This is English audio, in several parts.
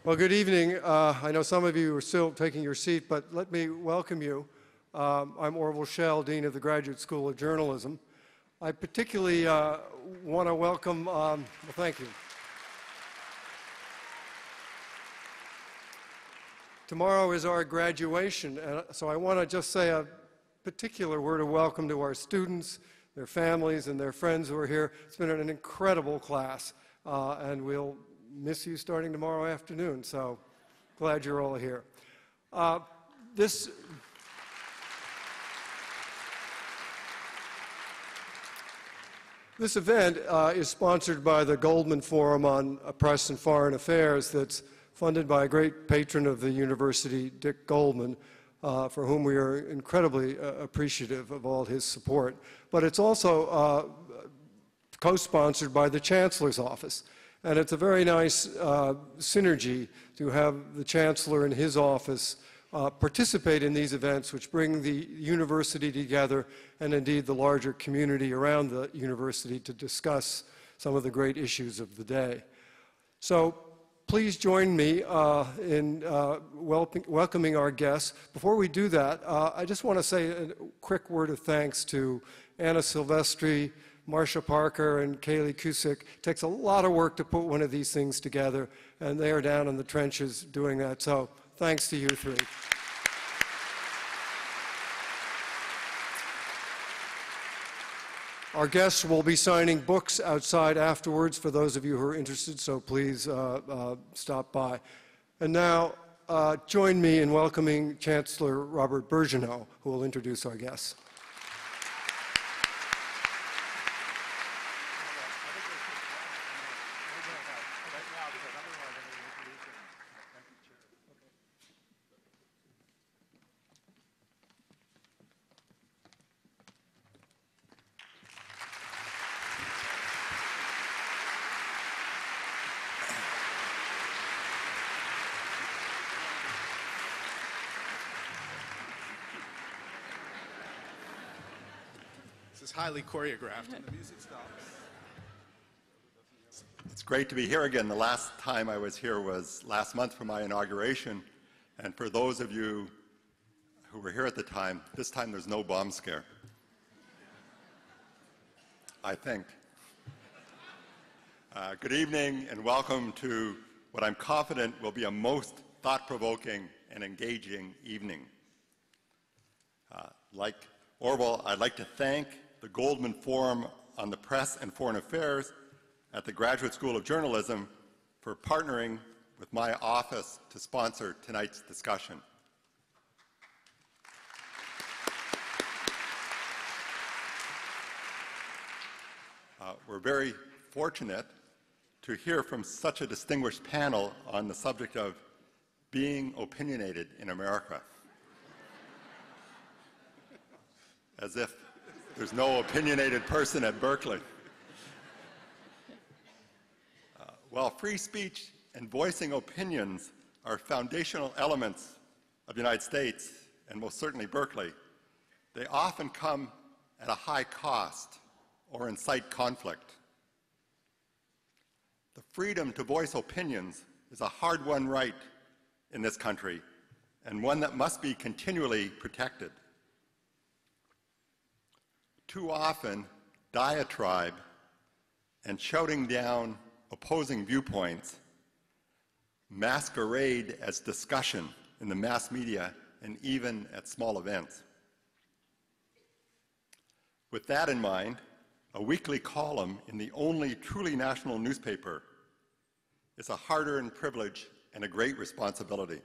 Well, good evening. I know some of you are still taking your seat, but let me welcome you. I'm Orville Schell, Dean of the Graduate School of Journalism. I particularly want to welcome, well, thank you. Tomorrow is our graduation, and so I want to just say a particular word of welcome to our students, their families, and their friends who are here. It's been an incredible class, and we'll miss you starting tomorrow afternoon, so glad you're all here. This event is sponsored by the Goldman Forum on Press and Foreign Affairs that's funded by a great patron of the university, Dick Goldman, for whom we are incredibly appreciative of all his support. But it's also co-sponsored by the Chancellor's Office. And it's a very nice synergy to have the Chancellor and his office participate in these events, which bring the university together and indeed the larger community around the university to discuss some of the great issues of the day. So please join me in welcoming our guests. Before we do that, I just want to say a quick word of thanks to Anna Silvestri, Marcia Parker, and Kaylee Cusick. It takes a lot of work to put one of these things together, and they are down in the trenches doing that. So thanks to you three. Our guests will be signing books outside afterwards for those of you who are interested, so please stop by. And now, join me in welcoming Chancellor Robert Birgeneau, who will introduce our guests. This is highly choreographed, and the music stops. It's great to be here again. The last time I was here was last month for my inauguration, and for those of you who were here at the time, this time there's no bomb scare, I think. Good evening and welcome to what I'm confident will be a most thought-provoking and engaging evening. Like Orville, I'd like to thank the Goldman Forum on the Press and Foreign Affairs at the Graduate School of Journalism for partnering with my office to sponsor tonight's discussion. We're very fortunate to hear from such a distinguished panel on the subject of being opinionated in America. As if there's no opinionated person at Berkeley. While free speech and voicing opinions are foundational elements of the United States, and most certainly Berkeley, they often come at a high cost or incite conflict. The freedom to voice opinions is a hard-won right in this country, and one that must be continually protected. Too often, diatribe and shouting down opposing viewpoints masquerade as discussion in the mass media and even at small events. With that in mind, a weekly column in the only truly national newspaper is a hard-earned privilege and a great responsibility.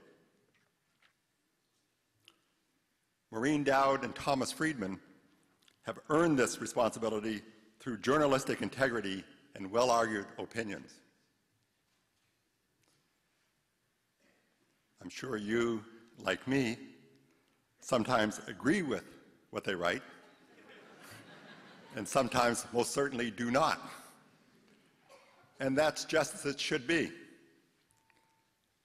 Maureen Dowd and Thomas Friedman have earned this responsibility through journalistic integrity and well-argued opinions. I'm sure you, like me, sometimes agree with what they write, and sometimes most certainly do not. And that's just as it should be.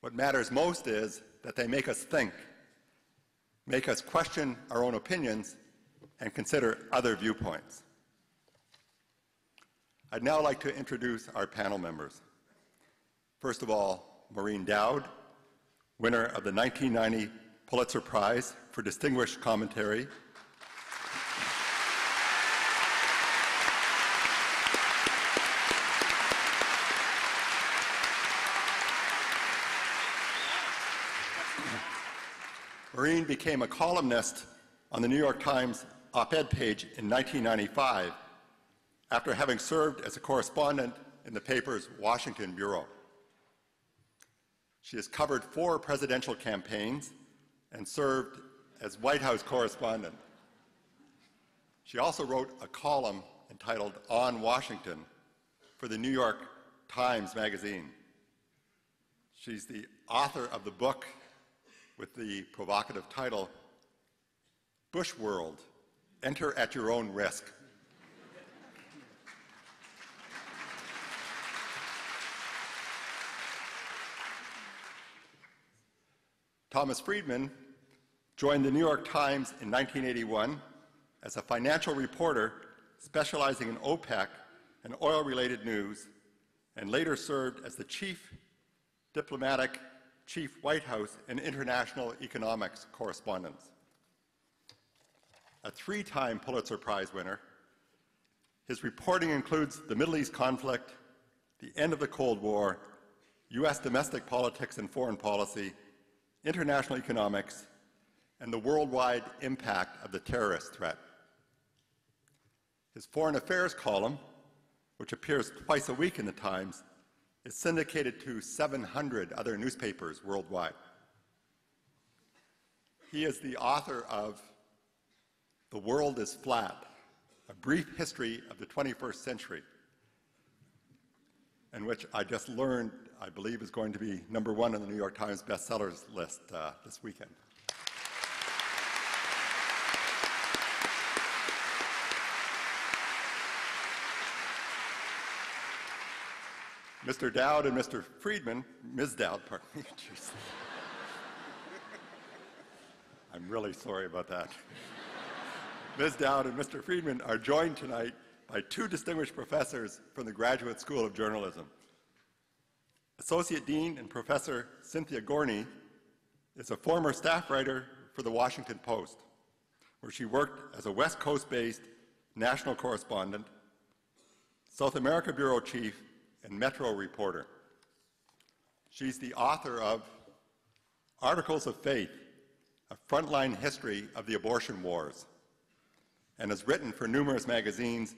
What matters most is that they make us think, make us question our own opinions, and consider other viewpoints. I'd now like to introduce our panel members. First of all, Maureen Dowd, winner of the 1990 Pulitzer Prize for Distinguished Commentary. Maureen became a columnist on the New York Times op-ed page in 1995 after having served as a correspondent in the paper's Washington bureau. She has covered 4 presidential campaigns and served as White House correspondent. She also wrote a column entitled On Washington for the New York Times Magazine. She's the author of the book with the provocative title, Bush World, Enter at Your Own Risk. Thomas Friedman joined the New York Times in 1981 as a financial reporter specializing in OPEC and oil-related news, and later served as the chief diplomatic, chief White House and International Economics Correspondents. A 3-time Pulitzer Prize winner, his reporting includes the Middle East conflict, the end of the Cold War, U.S. domestic politics and foreign policy, international economics, and the worldwide impact of the terrorist threat. His foreign affairs column, which appears twice a week in the Times, is syndicated to 700 other newspapers worldwide. He is the author of The World is Flat, A Brief History of the 21st Century, and which I just learned, I believe, is going to be #1 on the New York Times bestsellers list this weekend. Mr. Dowd and Mr. Friedman, Ms. Dowd, pardon me, jeez. I'm really sorry about that. Ms. Dowd and Mr. Friedman are joined tonight by 2 distinguished professors from the Graduate School of Journalism. Associate Dean and Professor Cynthia Gorney is a former staff writer for the Washington Post, where she worked as a West Coast-based national correspondent, South America bureau chief, and Metro reporter. She's the author of Articles of Faith, a frontline history of the abortion wars, and has written for numerous magazines,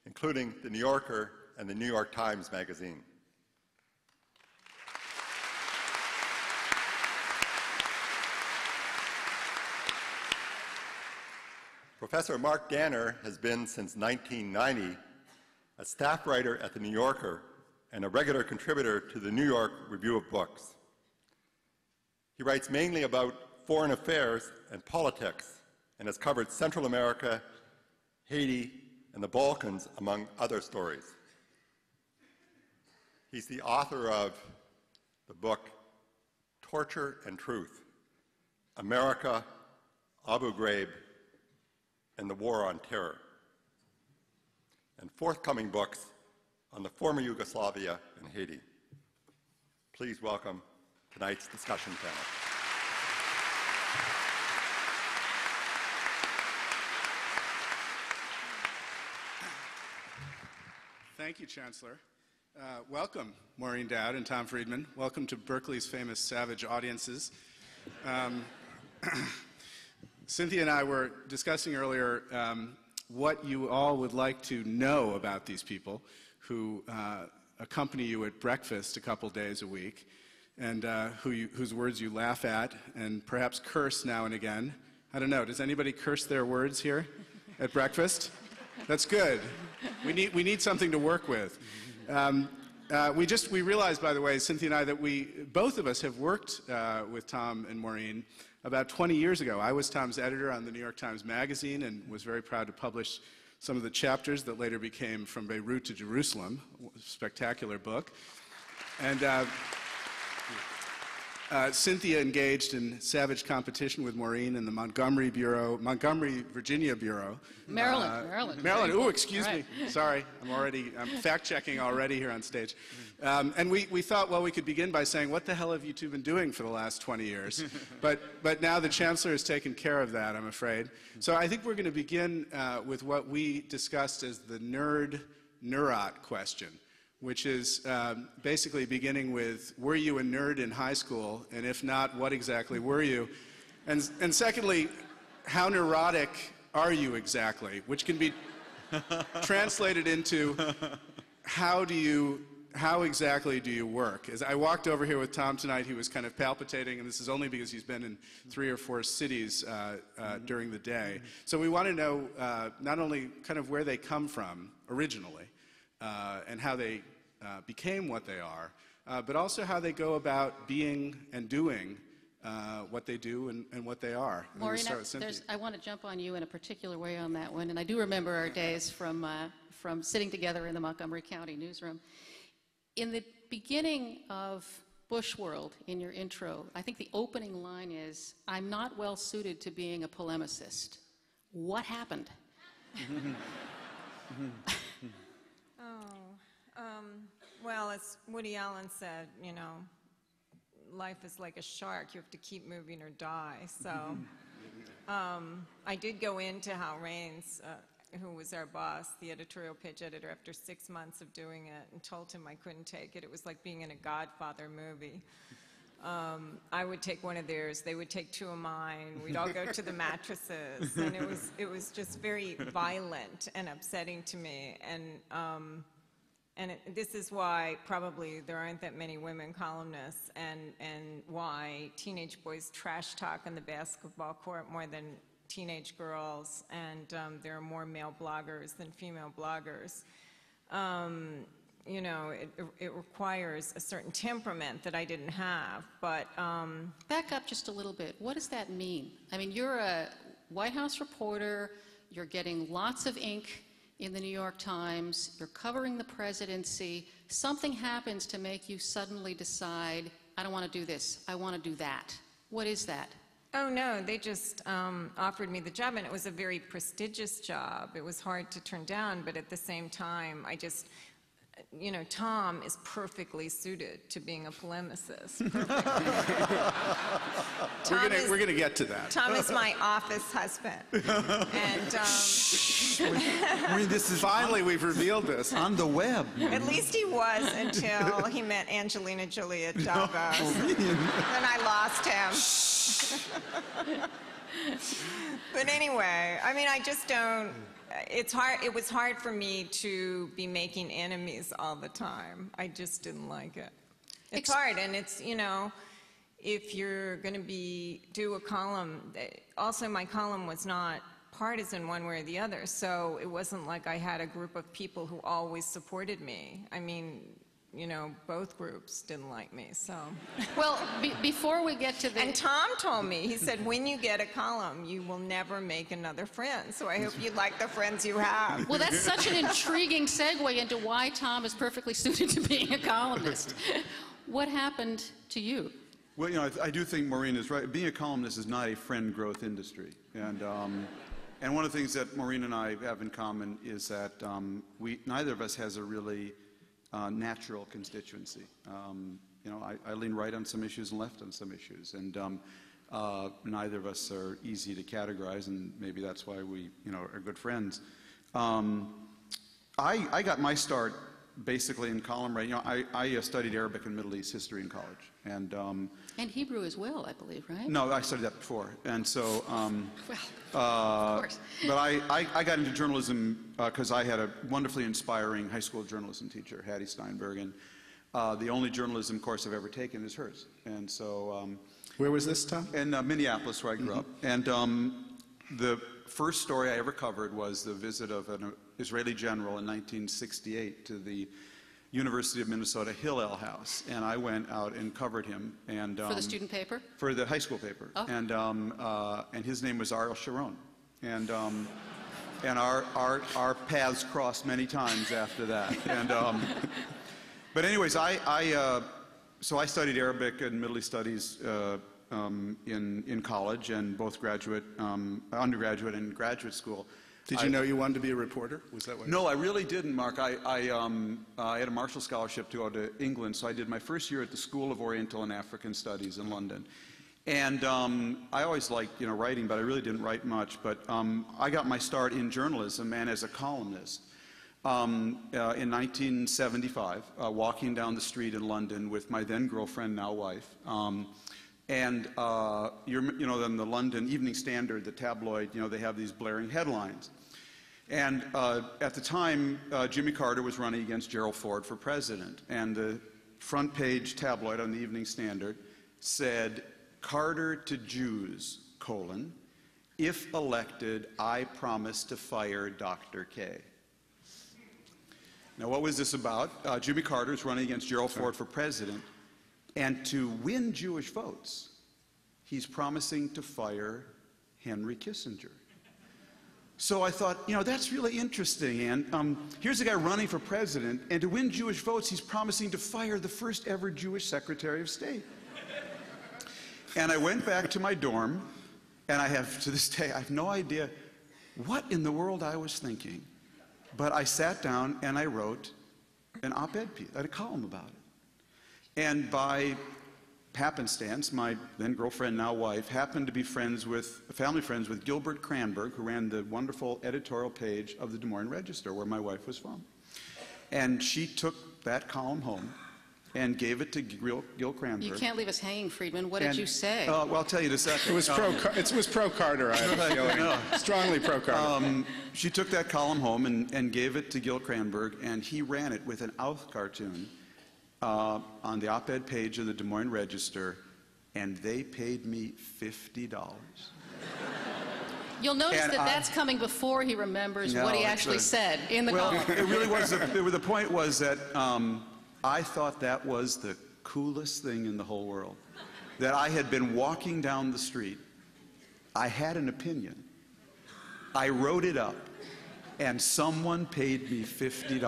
including The New Yorker and the New York Times Magazine. Professor Mark Danner has been, since 1990, a staff writer at The New Yorker and a regular contributor to the New York Review of Books. He writes mainly about foreign affairs and politics and has covered Central America, Haiti, and the Balkans, among other stories. He's the author of the book Torture and Truth, America, Abu Ghraib, and the War on Terror, and forthcoming books on the former Yugoslavia and Haiti. Please welcome tonight's discussion panel. Thank you, Chancellor. Welcome, Maureen Dowd and Tom Friedman. Welcome to Berkeley's famous savage audiences. Cynthia and I were discussing earlier what you all would like to know about these people who accompany you at breakfast a couple days a week, and whose words you laugh at and perhaps curse now and again. I don't know, does anybody curse their words here at breakfast? That's good. We need something to work with. We realized, by the way, Cynthia and I, that both of us have worked with Tom and Maureen about 20 years ago. I was Tom's editor on the New York Times Magazine and was very proud to publish some of the chapters that later became From Beirut to Jerusalem, a spectacular book. And Cynthia engaged in savage competition with Maureen in the Montgomery, Virginia Bureau. Maryland. Maryland, ooh, excuse me. Sorry, I'm fact-checking already here on stage. And we thought, well, we could begin by saying, what the hell have you two been doing for the last 20 years? But now the Chancellor has taken care of that, I'm afraid. So I think we're going to begin with what we discussed as the nerd-neurot question, which is basically beginning with, were you a nerd in high school? And if not, what exactly were you? And secondly, how neurotic are you exactly? Which can be translated into, how exactly do you work? As I walked over here with Tom tonight, he was kind of palpitating, and this is only because he's been in 3 or 4 cities during the day. So we want to know not only kind of where they come from originally, and how they became what they are, but also how they go about being and doing what they do and what they are. Maureen, I want to jump on you in a particular way on that one, and I do remember our days from sitting together in the Montgomery County newsroom. In the beginning of Bush World, in your intro, I think the opening line is, "I'm not well suited to being a polemicist." What happened? Well, as Woody Allen said, you know, life is like a shark. You have to keep moving or die. So I did go into Hal Raines, who was our boss, the editorial page editor, after 6 months of doing it, and told him I couldn't take it. It was like being in a Godfather movie. I would take one of theirs, they would take 2 of mine, we'd all go to the mattresses, and it was just very violent and upsetting to me. And this is why probably there aren't that many women columnists, and why teenage boys trash talk on the basketball court more than teenage girls, and there are more male bloggers than female bloggers. You know, it requires a certain temperament that I didn't have, but... Back up just a little bit. What does that mean? I mean, you're a White House reporter, you're getting lots of ink in the New York Times, you're covering the presidency, something happens to make you suddenly decide, I don't want to do this, I want to do that. What is that? Oh, no, they just offered me the job, and it was a very prestigious job. It was hard to turn down, but at the same time, I just, you know, Tom is perfectly suited to being a polemicist. We're going to get to that. Tom is my office husband. And Maureen, this is finally we've revealed this on the web. At least he was until he met Angelina Jolie at Davos. Then I lost him. But anyway, I mean, I just don't. It's hard. It was hard for me to be making enemies all the time. I just didn't like it. It's hard, and it's, you know, if you're going to do a column. Also, my column was not partisan one way or the other, so it wasn't like I had a group of people who always supported me. I mean, you know, both groups didn't like me, so. Well, before we get to the... And Tom told me, he said, when you get a column, you will never make another friend, so I hope you like the friends you have. Well, that's such an intriguing segue into why Tom is perfectly suited to being a columnist. What happened to you? Well, you know, I do think Maureen is right. Being a columnist is not a friend growth industry. And one of the things that Maureen and I have in common is that neither of us has a really natural constituency. You know, I lean right on some issues and left on some issues, and neither of us are easy to categorize, and maybe that's why we, you know, are good friends. I got my start basically in column writing. You know, I studied Arabic and Middle East history in college, and Hebrew as well, I believe, right? No, I studied that before, and so. Well, of course. But I got into journalism because I had a wonderfully inspiring high school journalism teacher, Hattie Steinberg, and the only journalism course I've ever taken is hers. And so. Where was this, Tom? In Minneapolis, where I grew up. And the first story I ever covered was the visit of an Israeli general in 1968 to the University of Minnesota Hillel House, and I went out and covered him. And for the student paper? For the high school paper. Oh. And his name was Ariel Sharon, and our paths crossed many times after that. And but anyways, so I studied Arabic and Middle East Studies in college, and both undergraduate and graduate school. Did you know you wanted to be a reporter? Was that what? No, I really didn't, Mark. I had a Marshall Scholarship to go to England, so I did my first year at the School of Oriental and African Studies in London. And I always liked, writing, but I really didn't write much. But I got my start in journalism and as a columnist in 1975, walking down the street in London with my then girlfriend, now wife. Then the London Evening Standard, the tabloid, they have these blaring headlines. And at the time, Jimmy Carter was running against Gerald Ford for president. And the front page tabloid on the Evening Standard said, "Carter to Jews, : if elected, I promise to fire Dr. K." Now, what was this about? Jimmy Carter is running against Gerald Ford for president. And to win Jewish votes, he's promising to fire Henry Kissinger. So I thought, that's really interesting. And here's a guy running for president, and to win Jewish votes, he's promising to fire the first ever Jewish Secretary of State. And I went back to my dorm, and to this day, I have no idea what in the world I was thinking. But I sat down and I wrote an op-ed piece, I had a column about it. And by happenstance, my then girlfriend, now wife, happened to be family friends with Gilbert Cranberg, who ran the wonderful editorial page of the Des Moines Register, where my wife was from. And she took that column home and gave it to Gil Cranberg. You can't leave us hanging, Friedman. What did you say? Well, I'll tell you in a second. It was pro-Carter, I have a feeling. Strongly pro-Carter. She took that column home and gave it to Gil Cranberg, and he ran it with an Outh cartoon on the op-ed page of the Des Moines Register, and they paid me $50. You'll notice that's coming before he remembers what he actually said in the column. It really was. The point was that I thought that was the coolest thing in the whole world. That I had been walking down the street. I had an opinion. I wrote it up, and someone paid me $50.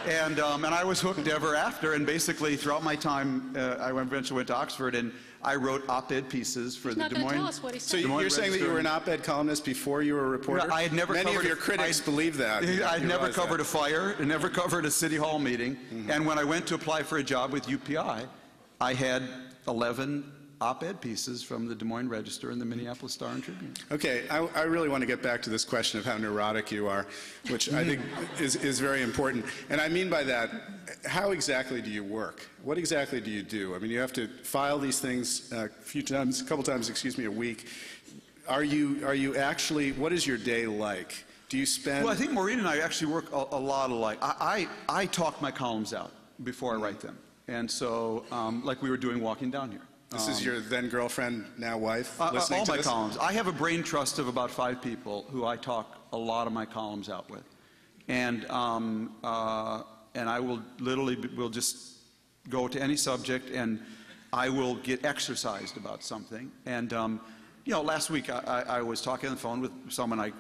And I was hooked ever after, and basically throughout my time, I eventually went to Oxford, and I wrote op-ed pieces for the Des Moines. Tell us what he said. So you're saying that you were an op-ed columnist before you were a reporter? I had never Many of your critics believe that. I'd never covered a fire, I never covered a city hall meeting, and when I went to apply for a job with UPI, I had 11 op-ed pieces from the Des Moines Register and the Minneapolis Star and Tribune. Okay, I really want to get back to this question of how neurotic you are, which I think is very important. And I mean by that, how exactly do you work? What exactly do you do? I mean, you have to file these things a couple times, a week. Are you actually, what is your day like? Do you spend... Well, I think Maureen and I actually work a lot alike. I talk my columns out before I write them. And so, like we were doing walking down here. This is your then girlfriend, now wife, listening all to my this? columns. I have a brain trust of about 5 people who I talk a lot of my columns out with. And I will literally just go to any subject, and I will get exercised about something. And last week I was talking on the phone with someone I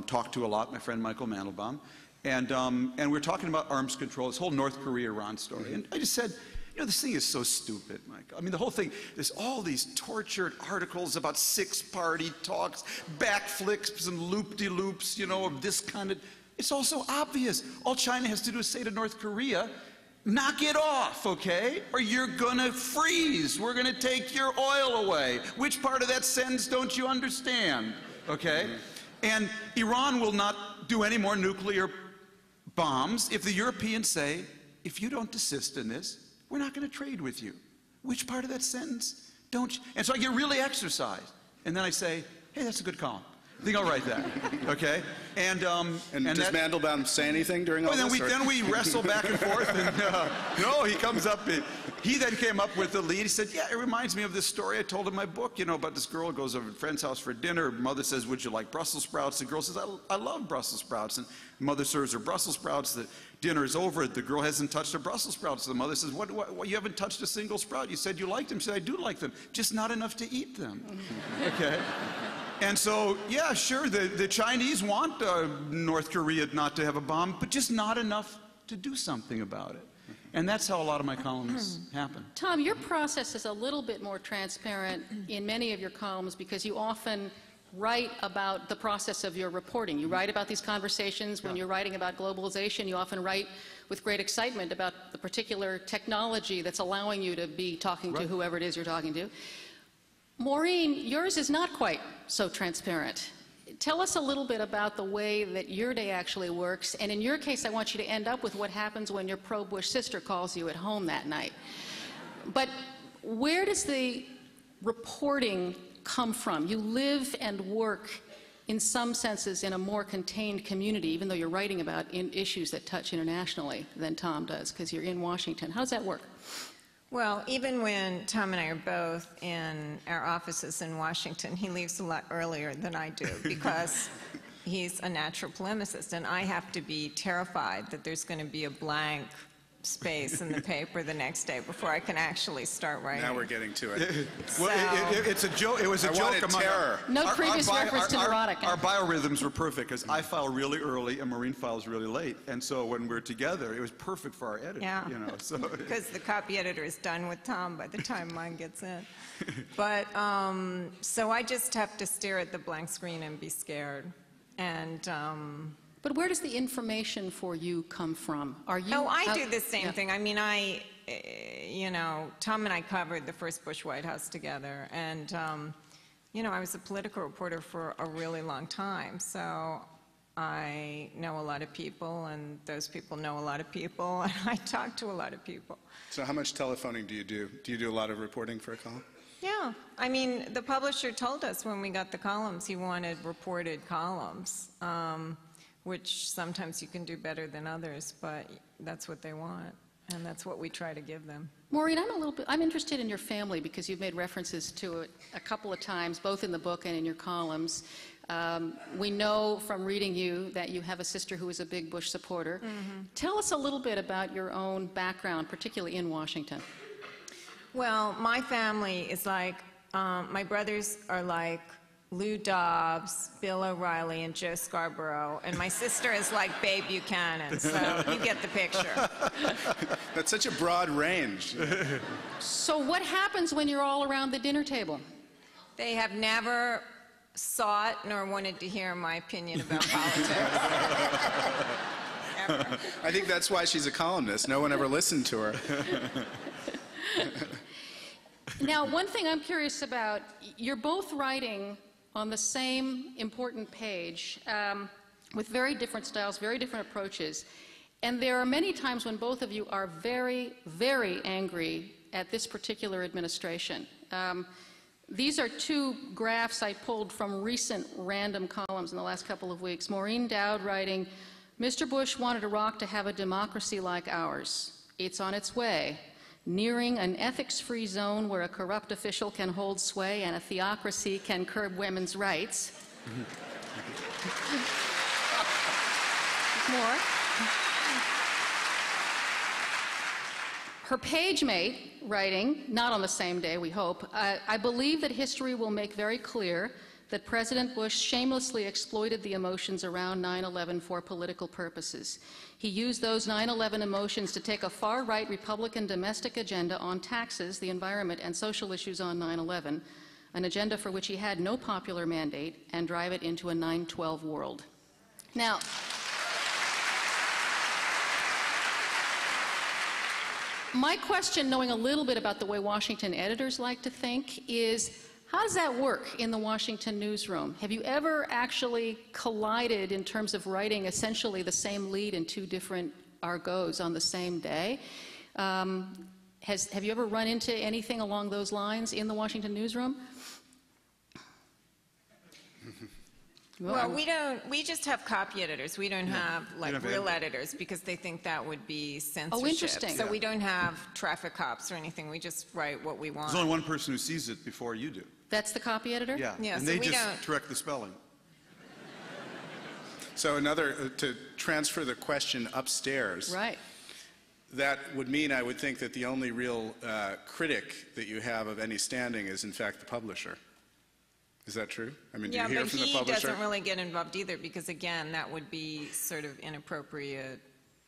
talked to a lot, my friend Michael Mandelbaum, and we were talking about arms control, this whole North Korea-Iran story. And I just said, this thing is so stupid, Mike. I mean, the whole thing, there's all these tortured articles about six-party talks, backflips and loop-de-loops, of this kind of... It's all so obvious. All China has to do is say to North Korea, knock it off, okay? Or you're gonna freeze. We're gonna take your oil away. Which part of that sentence don't you understand, okay? And Iran will not do any more nuclear bombs if the Europeans say, if you don't desist in this, we're not going to trade with you. Which part of that sentence don't you? And so I get really exercised. And then I say, hey, that's a good column. I think I'll write that, okay? And does Mandelbaum say anything during all this? Then we wrestle back and forth, and no, he comes up, he then came up with the lead. He said, yeah, it reminds me of this story I told in my book, about this girl who goes over to a friend's house for dinner. Mother says, would you like Brussels sprouts? The girl says, I love Brussels sprouts. And mother serves her Brussels sprouts. The dinner is over. The girl hasn't touched her Brussels sprouts. The mother says, what, you haven't touched a single sprout? You said you liked them. She said, I do like them, just not enough to eat them, okay? And so, yeah, sure, the Chinese want North Korea not to have a bomb, but just not enough to do something about it. And that's how a lot of my columns happen. Tom, your process is a little bit more transparent in many of your columns because you often write about the process of your reporting. You write about these conversations. When you're writing about globalization, you often write with great excitement about the particular technology that's allowing you to be talking to whoever it is you're talking to. Maureen, yours is not quite so transparent. Tell us a little bit about the way that your day actually works, and in your case, I want you to end up with what happens when your pro-Bush sister calls you at home that night. But where does the reporting come from? You live and work, in some senses, in a more contained community, even though you're writing about issues that touch internationally than Tom does, because you're in Washington. How does that work? Well, even when Tom and I are both in our offices in Washington, he leaves a lot earlier than I do because he's a natural polemicist, and I have to be terrified that there's going to be a blank space in the paper the next day before I can actually start writing. Now we're getting to it. Well, it's a joke. It was a joke among terror. No previous reference to neurotic. Our biorhythms were perfect because I file really early and Maureen files really late, and so when we're together, it was perfect for our editing. Yeah. You know, so because the copy editor is done with Tom by the time mine gets in. But so I just have to stare at the blank screen and be scared. And But where does the information for you come from? Are you? oh, I do the same thing. I mean, you know, Tom and I covered the first Bush White House together, and you know, I was a political reporter for a really long time, so I know a lot of people, and those people know a lot of people, and I talk to a lot of people. So how much telephoning do you do? Do you do a lot of reporting for a column? Yeah, I mean, the publisher told us when we got the columns he wanted reported columns, which sometimes you can do better than others, but that's what they want, and that's what we try to give them. Maureen, I'm interested in your family because you've made references to it a couple of times, both in the book and in your columns. We know from reading you that you have a sister who is a big Bush supporter. Mm-hmm. Tell us a little bit about your own background, particularly in Washington. Well, my family is like, my brothers are like Lou Dobbs, Bill O'Reilly, and Joe Scarborough, and my sister is like Babe Buchanan, so you get the picture. That's such a broad range. So what happens when you're all around the dinner table? They have never sought nor wanted to hear my opinion about politics. Ever. I think that's why she's a columnist. No one ever listened to her. Now, one thing I'm curious about, you're both writing on the same important page with very different styles, very different approaches. And there are many times when both of you are very, very angry at this particular administration. These are two graphs I pulled from recent random columns in the last couple of weeks. Maureen Dowd writing, Mr. Bush wanted Iraq to have a democracy like ours. It's on its way. Nearing an ethics-free zone where a corrupt official can hold sway and a theocracy can curb women's rights. More. Her page mate writing, not on the same day, we hope, I believe that history will make very clear that President Bush shamelessly exploited the emotions around 9/11 for political purposes. He used those 9/11 emotions to take a far-right Republican domestic agenda on taxes, the environment, and social issues on 9/11, an agenda for which he had no popular mandate, and drive it into a 9/12 world. Now, my question, knowing a little bit about the way Washington editors like to think, is how does that work in the Washington newsroom? Have you ever actually collided in terms of writing essentially the same lead in two different argots on the same day? Have you ever run into anything along those lines in the Washington newsroom? Well, we just have copy editors. We don't have like real editors because they think that would be censorship. Oh, interesting. So we don't have traffic cops or anything. We just write what we want. There's only one person who sees it before you do. That's the copy editor? Yeah, Yeah, and so they we just don't- correct the spelling. So to transfer the question upstairs, Right. that would mean, I would think, that the only real critic that you have of any standing is, in fact, the publisher. Is that true? I mean, do you hear but from the he publisher? doesn't really get involved either because, again, that would be sort of inappropriate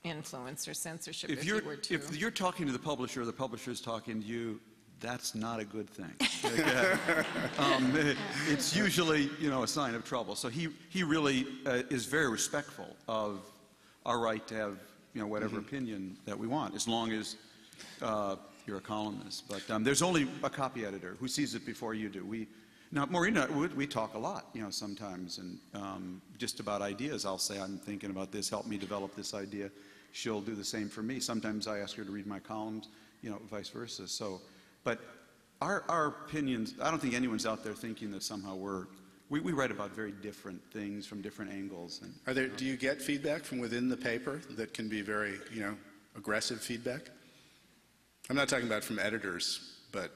influence or censorship If you're talking to the publisher's talking to you, that's not a good thing. It's usually, a sign of trouble. So he really is very respectful of our right to have, whatever opinion that we want, as long as you're a columnist. But there's only a copy editor who sees it before you do. Now, Maureen, we talk a lot, sometimes, and just about ideas. I'll say, I'm thinking about this, help me develop this idea. She'll do the same for me. Sometimes I ask her to read my columns, vice versa. So, but our opinions, I don't think anyone's out there thinking that somehow we write about very different things from different angles. And, do you get feedback from within the paper that can be very, aggressive feedback? I'm not talking about from editors, but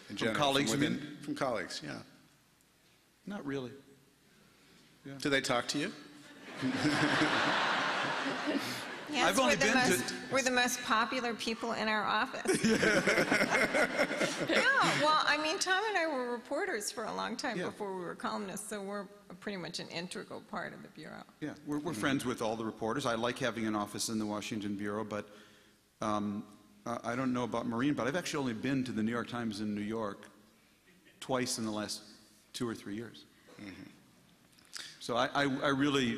in general. From colleagues, From colleagues, yeah. Not really. Yeah. Do they talk to you? Yes, I've only been we're the most popular people in our office. Yeah, well, I mean, Tom and I were reporters for a long time before we were columnists, so we're pretty much an integral part of the Bureau. Yeah, we're friends with all the reporters. I like having an office in the Washington Bureau, but I don't know about Maureen, but I've actually only been to the New York Times in New York twice in the last 2 or 3 years. So I really,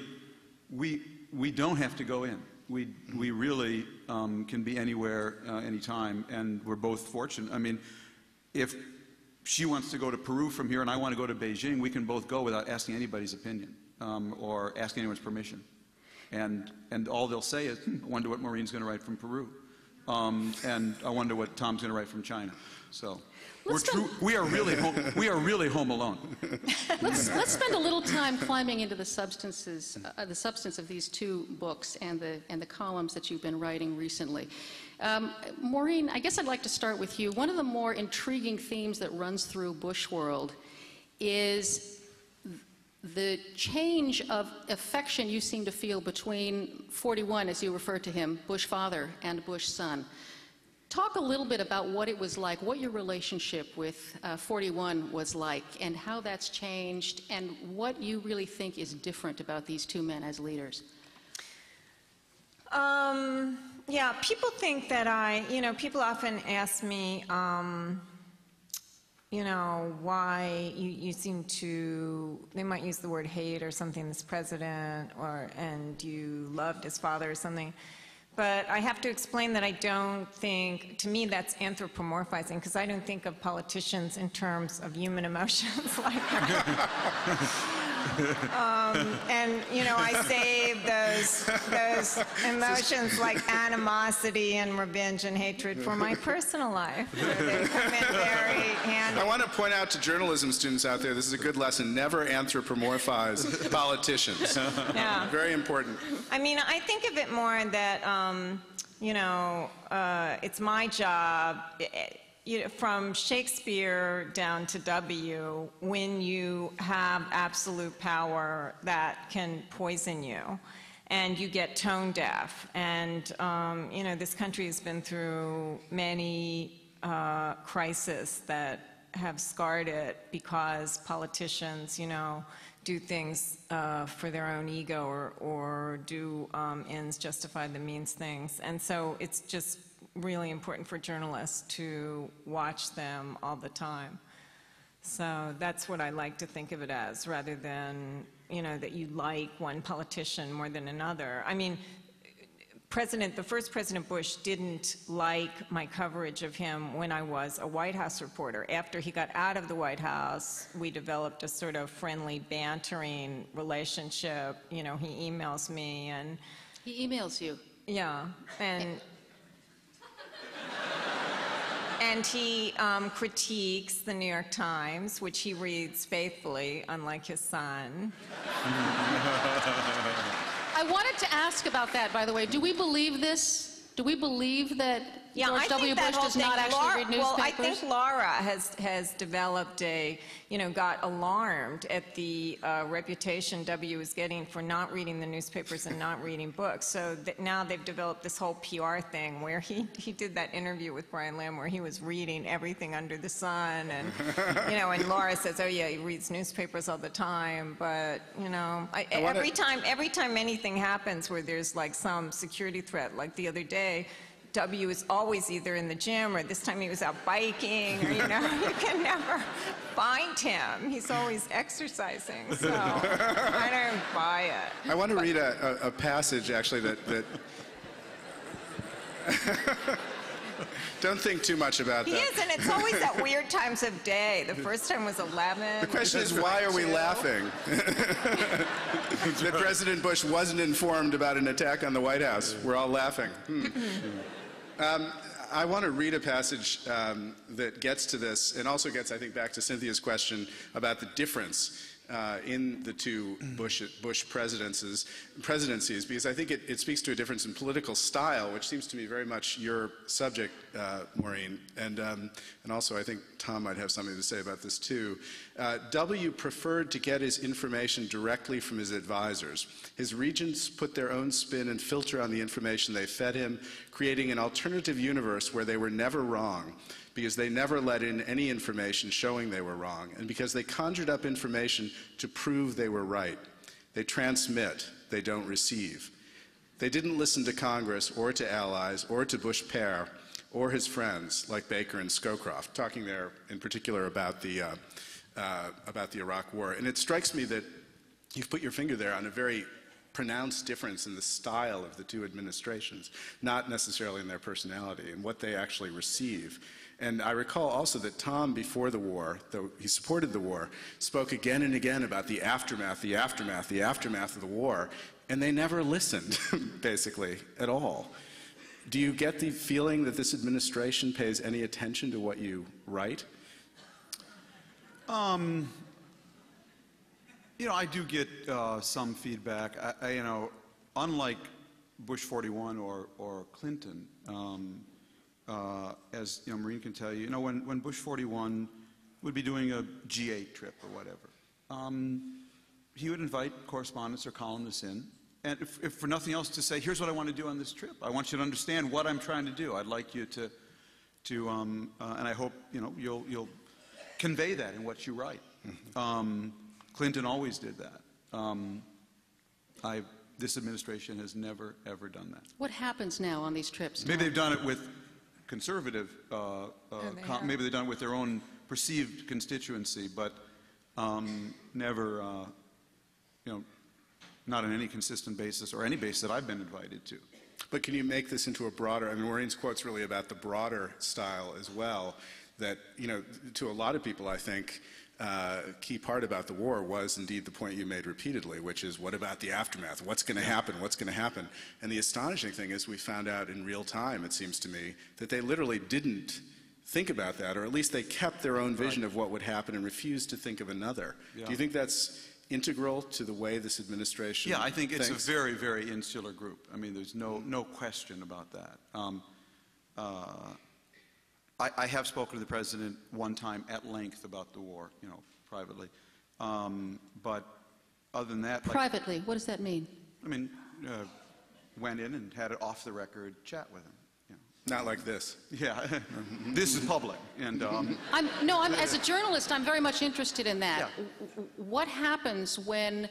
we don't have to go in. We really can be anywhere, anytime, and we're both fortunate. I mean, if she wants to go to Peru from here and I want to go to Beijing, we can both go without asking anybody's opinion or asking anyone's permission. And all they'll say is, I wonder what Maureen's going to write from Peru. And I wonder what Tom's going to write from China. So we are really home alone. Let's spend a little time climbing into the substance of these two books and the columns that you've been writing recently. Maureen, I guess I'd like to start with you. One of the more intriguing themes that runs through Bush world is the change of affection you seem to feel between 41, as you refer to him, Bush father, and Bush son. Talk a little bit about what it was like, what your relationship with 41 was like, and how that's changed, and what you really think is different about these two men as leaders. Yeah, people think that people often ask me, why you seem to, they might use the word hate or something, this president, and you loved his father or something. But I have to explain that I don't think, to me that's anthropomorphizing, because I don't think of politicians in terms of human emotions like that. I save those emotions like animosity and revenge and hatred for my personal life. They come in very handy. I want to point out to journalism students out there, this is a good lesson. Never anthropomorphize politicians. Yeah. Very important. I mean, I think of it more that, it's my job. From Shakespeare down to W, when you have absolute power that can poison you and you get tone deaf. And, this country has been through many crises that have scarred it because politicians, do things for their own ego or do ends justify the means things. And so it's just really important for journalists to watch them all the time. So that's what I like to think of it as, rather than, that you like one politician more than another. I mean, the first President Bush didn't like my coverage of him when I was a White House reporter. After he got out of the White House, we developed a sort of friendly, bantering relationship. He emails me and... He emails you? Yeah, and he critiques the New York Times, which he reads faithfully, unlike his son. I wanted to ask about that, by the way. Do we believe this? Do we believe that Yeah, George I W. think that Bush whole does thing, not actually read newspapers? Well, I think Laura has developed got alarmed at the reputation W is getting for not reading the newspapers and not reading books. So now they've developed this whole PR thing where he did that interview with Brian Lamb where he was reading everything under the sun, and and Laura says, oh yeah, he reads newspapers all the time, but every time anything happens where there's like some security threat, like the other day, W is always either in the gym, or this time he was out biking, or, you can never find him. He's always exercising, so I don't buy it. I want to read a passage, actually, that don't think too much about that. He is, and it's always at weird times of day. The first time was 11. The question is, why are we laughing? That President Bush wasn't informed about an attack on the White House. We're all laughing. I want to read a passage that gets to this, and also gets, I think, back to Cynthia's question about the difference in the two Bush presidencies, because I think it speaks to a difference in political style, which seems to me very much your subject, Maureen, and also I think Tom might have something to say about this too. W preferred to get his information directly from his advisors. His regents put their own spin and filter on the information they fed him, creating an alternative universe where they were never wrong, because they never let in any information showing they were wrong, and because they conjured up information to prove they were right. They transmit, they don't receive. They didn't listen to Congress or to allies or to Bush père or his friends like Baker and Scowcroft, talking there in particular about the Iraq War. And it strikes me that you've put your finger there on a very pronounced difference in the style of the two administrations, not necessarily in their personality and what they actually receive. And I recall also that Tom, before the war, though he supported the war, spoke again and again about the aftermath, the aftermath, the aftermath of the war, and they never listened, basically, at all. Do you get the feeling that this administration pays any attention to what you write? I do get some feedback. Unlike Bush 41 or Clinton, as Maureen can tell you, when Bush 41 would be doing a G8 trip or whatever, he would invite correspondents or columnists in, and if for nothing else, to say, here's what I want to do on this trip. I want you to understand what I'm trying to do. I'd like you to and I hope you'll convey that in what you write. Clinton always did that. This administration has never, ever done that. What happens now on these trips? Maybe they've done it with conservative, maybe they've done it with their own perceived constituency, but never, not on any consistent basis or any basis that I've been invited to. But can you make this into a broader, Maureen's quote's really about the broader style as well, that, to a lot of people, I think, key part about the war was indeed the point you made repeatedly, which is, what about the aftermath? What's going to happen? What's going to happen? And the astonishing thing is, we found out in real time, it seems to me, that they literally didn't think about that, or at least they kept their own vision of what would happen and refused to think of another. Yeah. Do you think that's integral to the way this administration I think it's thinks? a very, very insular group. There's no question about that. I have spoken to the president one time at length about the war, privately. But other than that... Privately? What does that mean? Went in and had an off-the-record chat with him. Not like this. Yeah, this is public. And as a journalist, I'm very much interested in that. Yeah. What happens when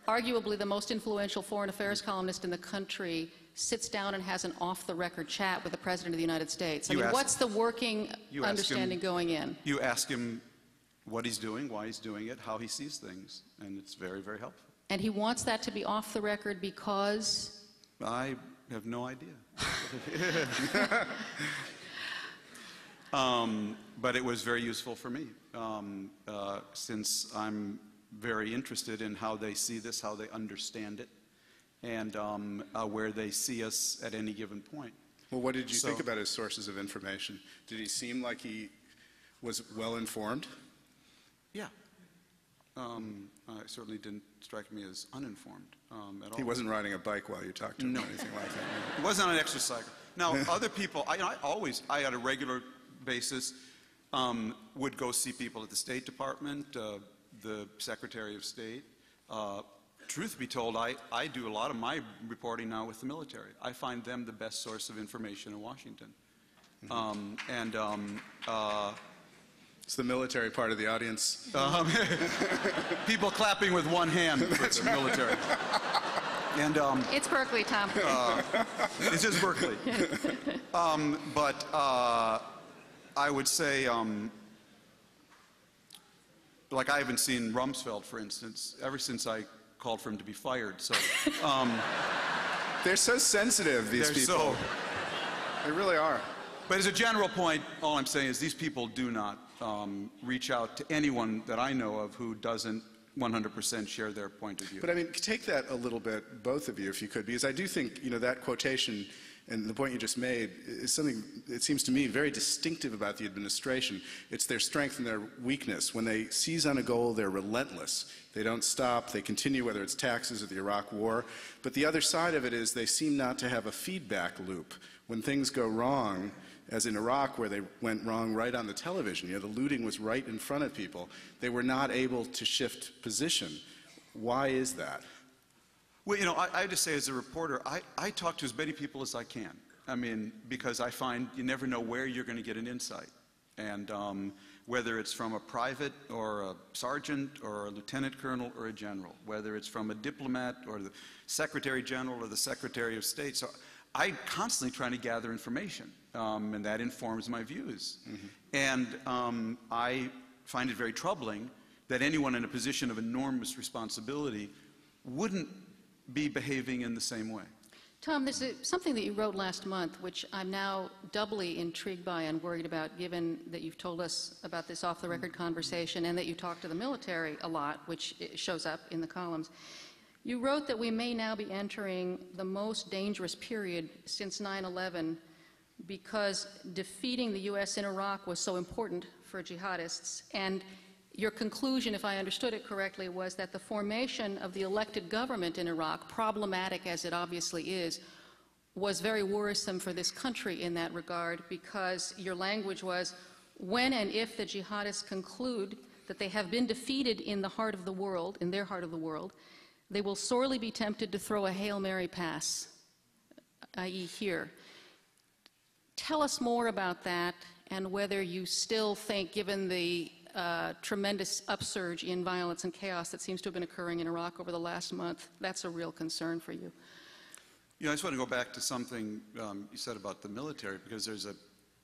arguably the most influential foreign affairs columnist in the country sits down and has an off-the-record chat with the President of the United States? What's the working understanding going in? You ask him what he's doing, why he's doing it, how he sees things, and it's very, very helpful. And he wants that to be off the record because? I have no idea. But it was very useful for me, since I'm very interested in how they see this, how they understand it, and where they see us at any given point. Well, what did you think about his sources of information? Did he seem like he was well informed? Yeah. Certainly didn't strike me as uninformed at all. He wasn't riding a bike while you talked to him or anything like that? He wasn't on an exercise cycle. Now, other people, I on a regular basis, would go see people at the State Department, the Secretary of State. Truth be told, I do a lot of my reporting now with the military. I find them the best source of information in Washington. It's the military part of the audience. People clapping with one hand for the military. And, It's Berkeley, Tom. it's just Berkeley. But I would say, like I haven't seen Rumsfeld, for instance, ever since I called for him to be fired. So They're so sensitive, these people. They really are. But as a general point, all I'm saying is these people do not reach out to anyone that I know of who doesn't 100% share their point of view. But I mean, take that a little bit, both of you, if you could, because I do think, you know, that quotation and the point you just made is something, it seems to me, very distinctive about the administration. It's their strength and their weakness. When they seize on a goal, they're relentless. They don't stop. They continue, whether it's taxes or the Iraq War. But the other side of it is they seem not to have a feedback loop. When things go wrong, as in Iraq, where they went wrong right on the television, you know, the looting was right in front of people, they were not able to shift position. Why is that? Well, you know, I have to say, as a reporter, I talk to as many people as I can. I mean, because I find you never know where you're going to get an insight. And whether it's from a private or a sergeant or a lieutenant colonel or a general, whether it's from a diplomat or the secretary general or the secretary of state. So I'm constantly trying to gather information, and that informs my views. And I find it very troubling that anyone in a position of enormous responsibility wouldn't be behaving in the same way. Tom, there's something that you wrote last month, which I'm now doubly intrigued by and worried about, given that you've told us about this off-the-record conversation and that you talk to the military a lot, which shows up in the columns. You wrote that we may now be entering the most dangerous period since 9/11 because defeating the U.S. in Iraq was so important for jihadists. And your conclusion, if I understood it correctly, was that the formation of the elected government in Iraq, problematic as it obviously is, was very worrisome for this country in that regard, because your language was, when and if the jihadists conclude that they have been defeated in the heart of the world, in their heart of the world, they will sorely be tempted to throw a Hail Mary pass, i.e. here. Tell us more about that and whether you still think, given the tremendous upsurge in violence and chaos that seems to have been occurring in Iraq over the last month, that's a real concern for you. You know, I just want to go back to something you said about the military, because there's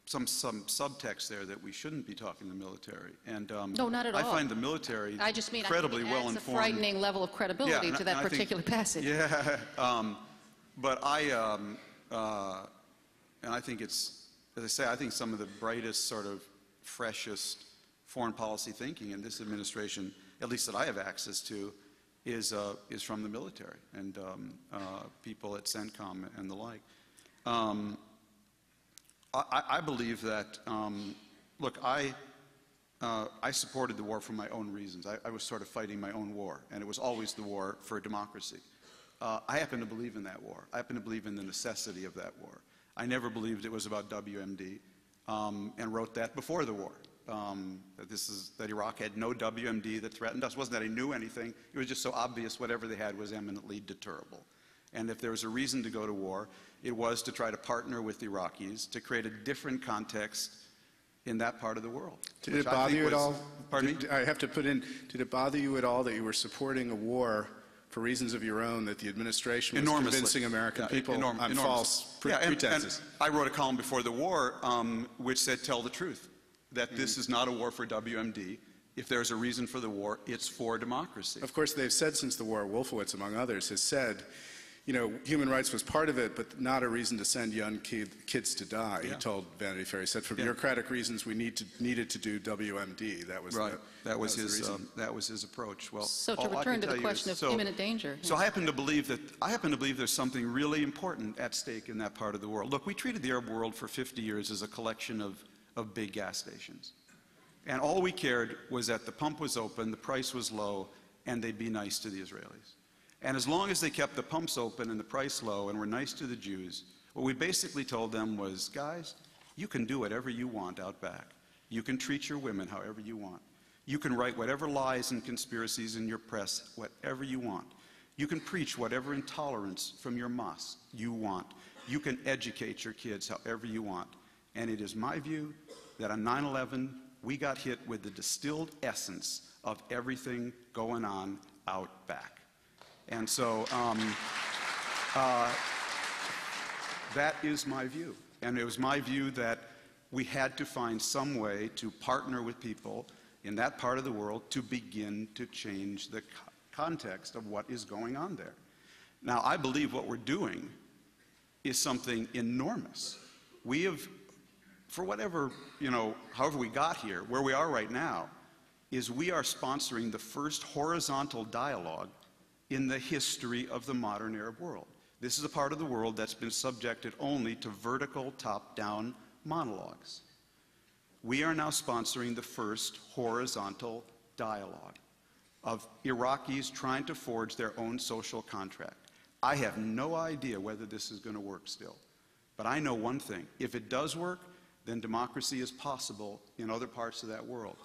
some subtext there that we shouldn't be talking the military. And no, not at all. I find the military incredibly well informed. It's a frightening level of credibility to that particular passage. Yeah, but and I think it's, as I say, I think some of the brightest, sort of freshest foreign policy thinking in this administration, at least that I have access to, is from the military and people at CENTCOM and the like. I believe that, look, I supported the war for my own reasons. I was sort of fighting my own war, and it was always the war for democracy. I happen to believe in that war. I happen to believe in the necessity of that war. I never believed it was about WMD, and wrote that before the war. That Iraq had no WMD that threatened us. It wasn't that I knew anything. It was just so obvious whatever they had was eminently deterrable. And if there was a reason to go to war, it was to try to partner with the Iraqis to create a different context in that part of the world. Did it bother you at all? Pardon me? I have to put in, did it bother you at all that you were supporting a war for reasons of your own, that the administration was convincing American people on false pretenses? And I wrote a column before the war which said, tell the truth, that this is not a war for WMD. If there's a reason for the war, it's for democracy. Of course, they've said since the war, Wolfowitz, among others, has said, you know, human rights was part of it, but not a reason to send young kids to die. Yeah. He told Vanity Fair. He said, for bureaucratic reasons, we needed to do WMD. That was right. That was his approach. Well, so to return to the question of imminent danger. So I happen to believe there's something really important at stake in that part of the world. Look, we treated the Arab world for 50 years as a collection of big gas stations. And all we cared was that the pump was open, the price was low, and they'd be nice to the Israelis. And as long as they kept the pumps open and the price low and were nice to the Jews, What we basically told them was, guys, you can do whatever you want out back. You can treat your women however you want. You can write whatever lies and conspiracies in your press, whatever you want. You can preach whatever intolerance from your mosque you want. You can educate your kids however you want. And it is my view that on 9/11, we got hit with the distilled essence of everything going on out back. And so that is my view. And it was my view that we had to find some way to partner with people in that part of the world to begin to change the context of what is going on there. Now, I believe what we're doing is something enormous. We have, for whatever, however we got here, where we are right now, is we are sponsoring the first horizontal dialogue in the history of the modern Arab world. This is a part of the world that's been subjected only to vertical, top-down monologues. We are now sponsoring the first horizontal dialogue of Iraqis trying to forge their own social contract. I have no idea whether this is going to work still, but I know one thing. If it does work, then democracy is possible in other parts of that world.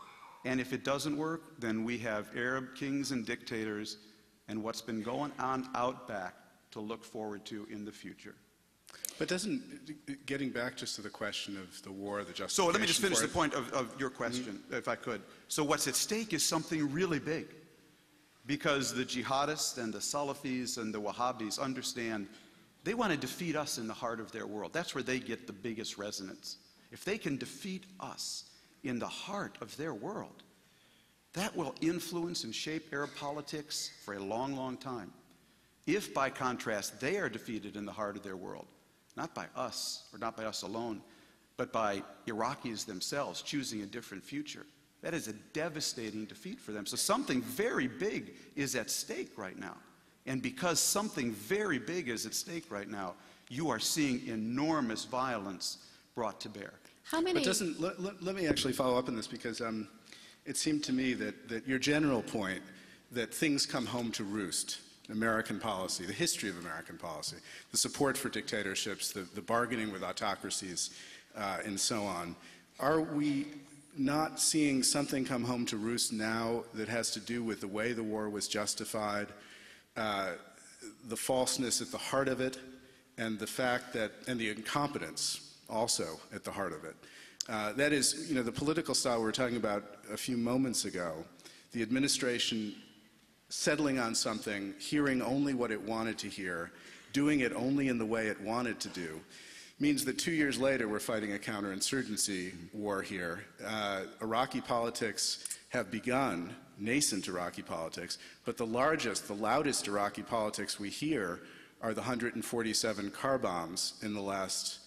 And if it doesn't work, then we have Arab kings and dictators and what's been going on out back to look forward to in the future. But getting back just to the question of the war, the justification. So let me just finish the point of your question, if I could. So what's at stake is something really big, because the jihadists and the Salafis and the Wahhabis understand they want to defeat us in the heart of their world. That's where they get the biggest resonance. If they can defeat us in the heart of their world, that will influence and shape Arab politics for a long, long time. If, by contrast, they are defeated in the heart of their world, not by us, or not by us alone, but by Iraqis themselves choosing a different future, that is a devastating defeat for them. So something very big is at stake right now. And because something very big is at stake right now, you are seeing enormous violence brought to bear. How many? But let me actually follow up on this, because it seemed to me that your general point that things come home to roost, American policy, the history of American policy, the support for dictatorships, the bargaining with autocracies, and so on, are we not seeing something come home to roost now that has to do with the way the war was justified, the falseness at the heart of it, and the fact that, and the incompetence also at the heart of it? That is, the political style we were talking about a few moments ago, the administration settling on something, hearing only what it wanted to hear, doing it only in the way it wanted to do, means that 2 years later we're fighting a counterinsurgency war here. Iraqi politics have begun, nascent Iraqi politics, but the largest, the loudest Iraqi politics we hear are the 147 car bombs in the last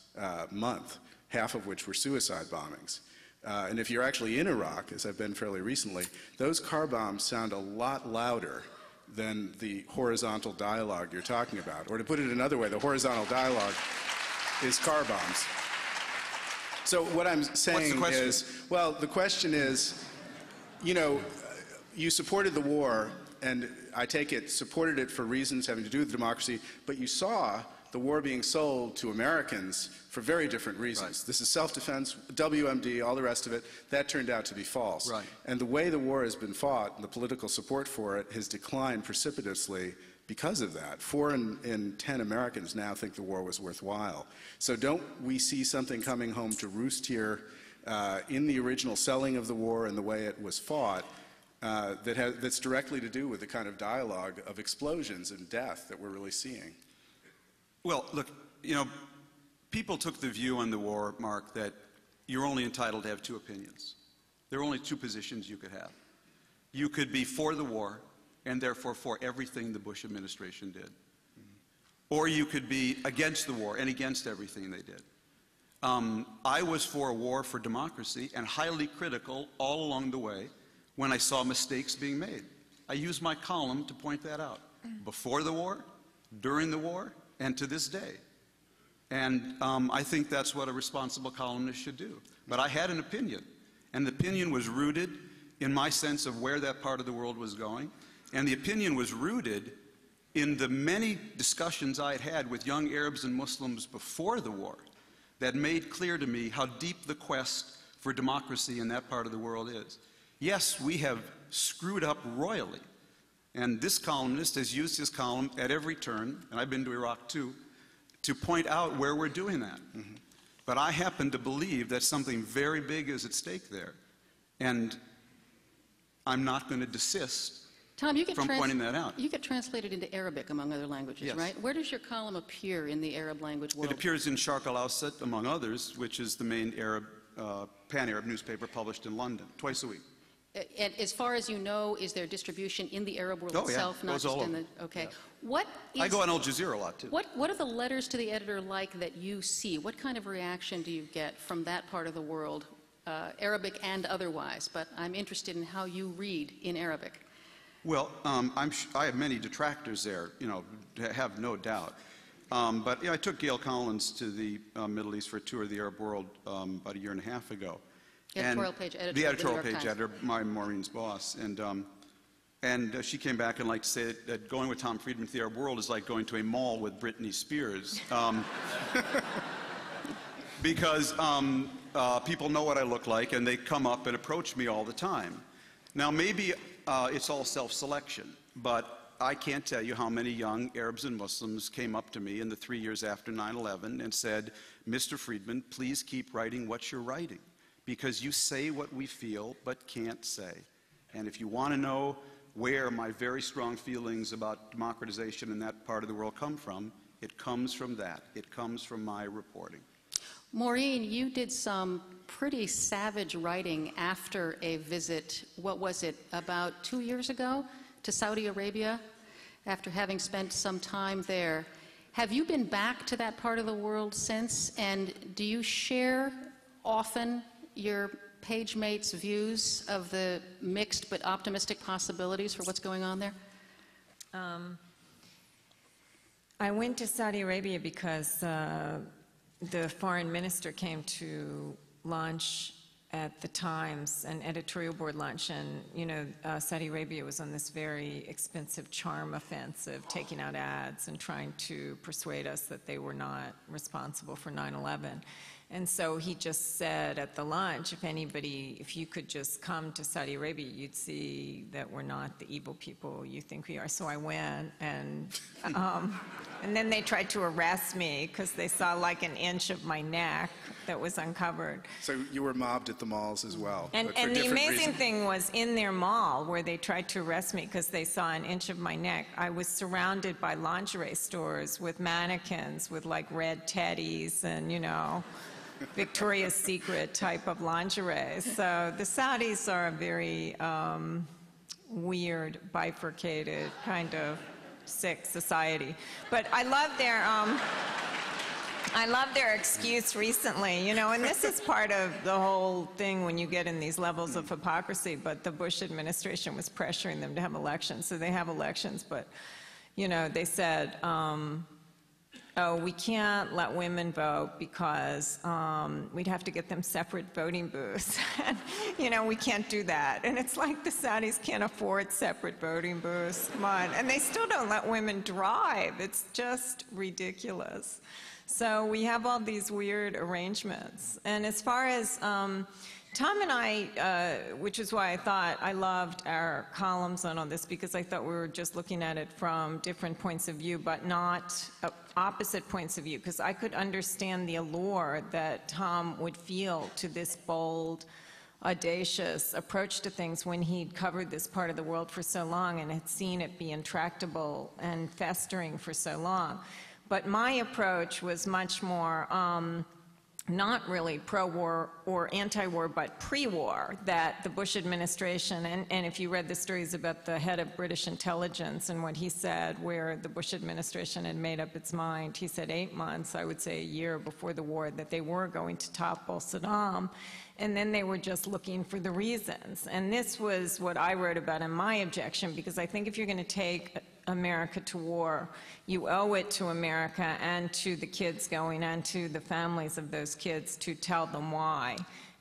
month, half of which were suicide bombings. And if you're actually in Iraq, as I've been fairly recently, those car bombs sound a lot louder than the horizontal dialogue you're talking about. Or to put it another way, the horizontal dialogue is car bombs. So what I'm saying is, well, the question is, you supported the war, and I take it supported it for reasons having to do with democracy, but you saw the war being sold to Americans for very different reasons. Right. This is self-defense, WMD, all the rest of it. That turned out to be false. Right. And the way the war has been fought, and the political support for it, has declined precipitously because of that. 4 in 10 Americans now think the war was worthwhile. So don't we see something coming home to roost here in the original selling of the war and the way it was fought that's directly to do with the kind of dialogue of explosions and death that we're really seeing? Well, look, people took the view on the war, Mark, that you're only entitled to have 2 opinions. There are only 2 positions you could have. You could be for the war, and therefore for everything the Bush administration did. Or you could be against the war and against everything they did. I was for a war for democracy and highly critical all along the way when I saw mistakes being made. I used my column to point that out. Before the war, during the war, and to this day. And I think that's what a responsible columnist should do. But I had an opinion, and the opinion was rooted in my sense of where that part of the world was going, and the opinion was rooted in the many discussions I had had with young Arabs and Muslims before the war that made clear to me how deep the quest for democracy in that part of the world is. Yes, we have screwed up royally, and this columnist has used his column at every turn, and I've been to Iraq too, to point out where we're doing that. Mm-hmm. But I happen to believe that something very big is at stake there, and I'm not going to desist Tom, you get from pointing that out. You get translated into Arabic, among other languages, Yes. right? Where does your column appear in the Arab language world? It appears in Sharq al-Awsat, among others, which is the main Arab, pan-Arab newspaper published in London, twice a week. And as far as you know, is there distribution in the Arab world itself, yeah. not Goes just all in the? over. Okay. Yeah. What is, I go on Al Jazeera a lot too. What are the letters to the editor like that you see? What kind of reaction do you get from that part of the world, Arabic and otherwise? But I'm interested in how you read in Arabic. Well, I have many detractors there, you know, have no doubt. But you know, I took Gail Collins to the Middle East for a tour of the Arab world about a year and a half ago. Editorial page editor. The of editorial New York page Times. editor, Maureen's boss. And she came back and liked to say that going with Tom Friedman to the Arab world is like going to a mall with Britney Spears. Because people know what I look like and they come up and approach me all the time. Now maybe it's all self-selection, but I can't tell you how many young Arabs and Muslims came up to me in the 3 years after 9/11 and said, Mr. Friedman, please keep writing what you're writing, because you say what we feel but can't say. And if you want to know where my very strong feelings about democratization in that part of the world come from, it comes from that. It comes from my reporting. Maureen, you did some pretty savage writing after a visit, what was it, about 2 years ago to Saudi Arabia, after having spent some time there. Have you been back to that part of the world since, and do you share often your page mates' views of the mixed but optimistic possibilities for what's going on there? I went to Saudi Arabia because the foreign minister came to lunch at the Times, an editorial board lunch, and you know, Saudi Arabia was on this very expensive charm offensive, taking out ads and trying to persuade us that they were not responsible for 9/11. And so he just said at the lunch, if you could just come to Saudi Arabia, you'd see that we're not the evil people you think we are. So I went, and then they tried to arrest me because they saw like an inch of my neck that was uncovered. So you were mobbed at the malls as well. And but for the different amazing reasons. thing was, in their mall where they tried to arrest me because they saw an inch of my neck, I was surrounded by lingerie stores with mannequins with like red teddies and, you know, Victoria's Secret type of lingerie. So the Saudis are a very weird, bifurcated, kind of sick society. But I love their excuse recently, you know, and this is part of the whole thing when you get in these levels of hypocrisy, but the Bush administration was pressuring them to have elections. So they have elections, but, you know, they said, oh, we can't let women vote because we'd have to get them separate voting booths. And, you know, we can't do that. And it's like the Saudis can't afford separate voting booths. Come on. And they still don't let women drive. It's just ridiculous. So we have all these weird arrangements. And as far as Tom and I, which is why I thought I loved our columns on all this, because I thought we were just looking at it from different points of view, but not opposite points of view, because I could understand the allure that Tom would feel to this bold, audacious approach to things when he'd covered this part of the world for so long and had seen it be intractable and festering for so long. But my approach was much more not really pro-war or anti-war, but pre-war, that the Bush administration, and if you read the stories about the head of British intelligence and what he said, where the Bush administration had made up its mind, he said 8 months, I would say a year before the war, that they were going to topple Saddam, and then they were just looking for the reasons. And this was what I wrote about in my objection, because I think if you're going to take America to war, you owe it to America and to the kids going and to the families of those kids to tell them why.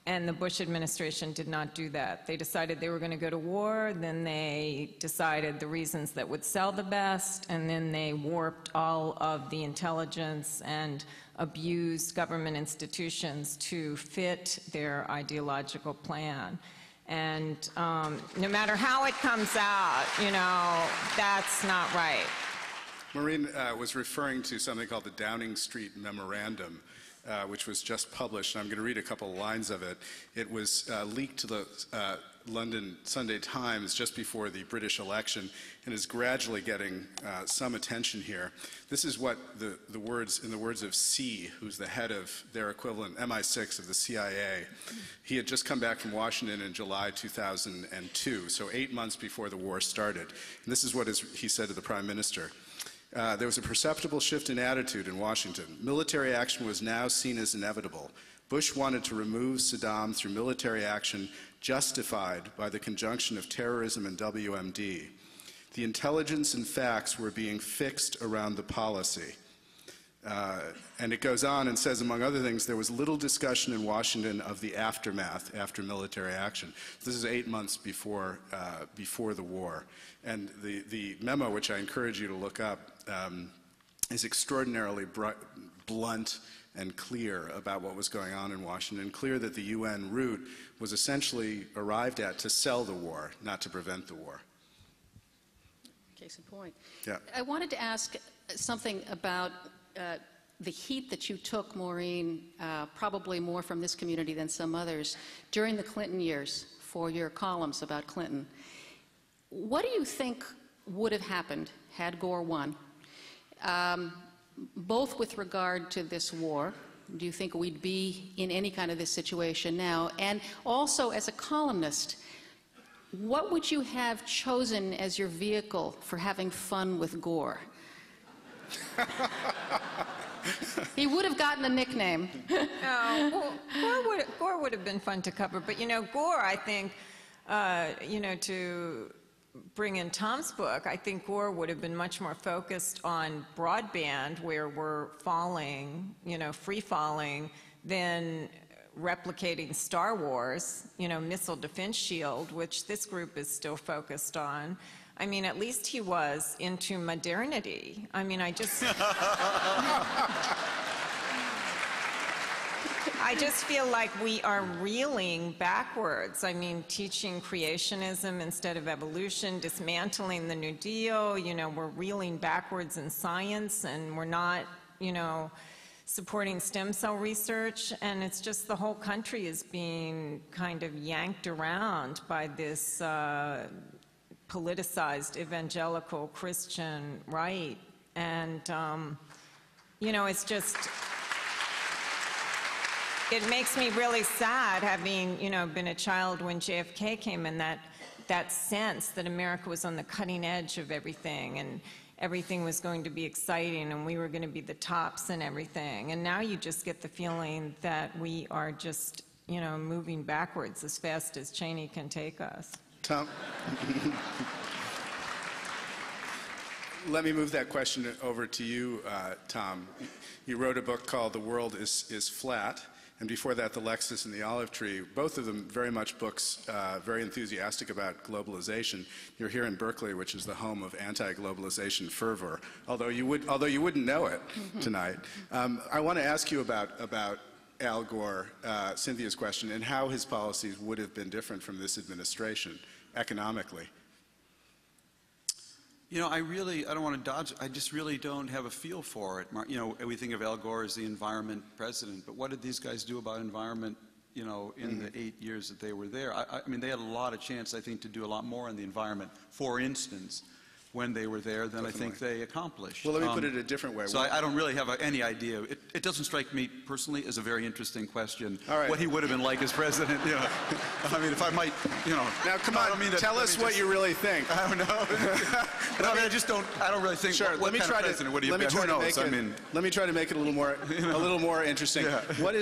And the Bush administration did not do that. They decided they were going to go to war, then they decided the reasons that would sell the best, and then they warped all of the intelligence and abused government institutions to fit their ideological plan. And no matter how it comes out, you know, that's not right. Maureen was referring to something called the Downing Street Memorandum, which was just published. And I'm going to read a couple of lines of it. It was leaked to the London Sunday Times just before the British election and is gradually getting some attention here. This is what in the words of C, who's the head of their equivalent, MI6 of the CIA. He had just come back from Washington in July 2002, so 8 months before the war started. And this is what he said to the Prime Minister. There was a perceptible shift in attitude in Washington. Military action was now seen as inevitable. Bush wanted to remove Saddam through military action justified by the conjunction of terrorism and WMD. The intelligence and facts were being fixed around the policy. And it goes on and says, among other things, there was little discussion in Washington of the aftermath after military action. This is 8 months before the war. And the memo, which I encourage you to look up, is extraordinarily blunt and clear about what was going on in Washington, clear that the UN route was essentially arrived at to sell the war, not to prevent the war. Case in point. Yeah. I wanted to ask something about the heat that you took, Maureen, probably more from this community than some others, during the Clinton years for your columns about Clinton. What do you think would have happened had Gore won, both with regard to this war? Do you think we'd be in any kind of this situation now? And also, as a columnist, what would you have chosen as your vehicle for having fun with Gore? He would have gotten a nickname. Well, Gore would have been fun to cover, but you know, Gore, I think, you know, to bring in Tom's book, I think Gore would have been much more focused on broadband, where we're falling, you know, free falling, than replicating Star Wars, you know, missile defense shield, which this group is still focused on. I mean, at least he was into modernity. I mean, I just feel like we are reeling backwards. I mean, teaching creationism instead of evolution, dismantling the New Deal, you know, we're reeling backwards in science, and we're not, you know, supporting stem cell research, and it's just the whole country is being kind of yanked around by this politicized evangelical Christian right. And, you know, it's just, it makes me really sad, having, you know, been a child when JFK came in, that sense that America was on the cutting edge of everything, and everything was going to be exciting, and we were going to be the tops and everything. And now you just get the feeling that we are just, you know, moving backwards as fast as Cheney can take us. Tom? Let me move that question over to you, Tom. You wrote a book called The World is Flat, and before that, The Lexus and the Olive Tree, both of them very much books very enthusiastic about globalization. You're here in Berkeley, which is the home of anti-globalization fervor, although you wouldn't know it tonight. I want to ask you about Al Gore, Cynthia's question, and how his policies would have been different from this administration economically. You know, I don't want to dodge, I just really don't have a feel for it. You know, we think of Al Gore as the environment president, but what did these guys do about environment, you know, in the 8 years that they were there? I mean, they had a lot of chance, I think, to do a lot more on the environment, for instance, when they were there than I think they accomplished. Well, let me put it a different way. So I don't really have any idea. It doesn't strike me personally as a very interesting question. All right. What he would have been like as president, you know. I mean, if I might, you know. Now, come on, tell us what you really think. I don't know. I mean, I don't really think, sure, what kind of president would he have been? Who knows? Let me try to make it a little more interesting. Yeah. What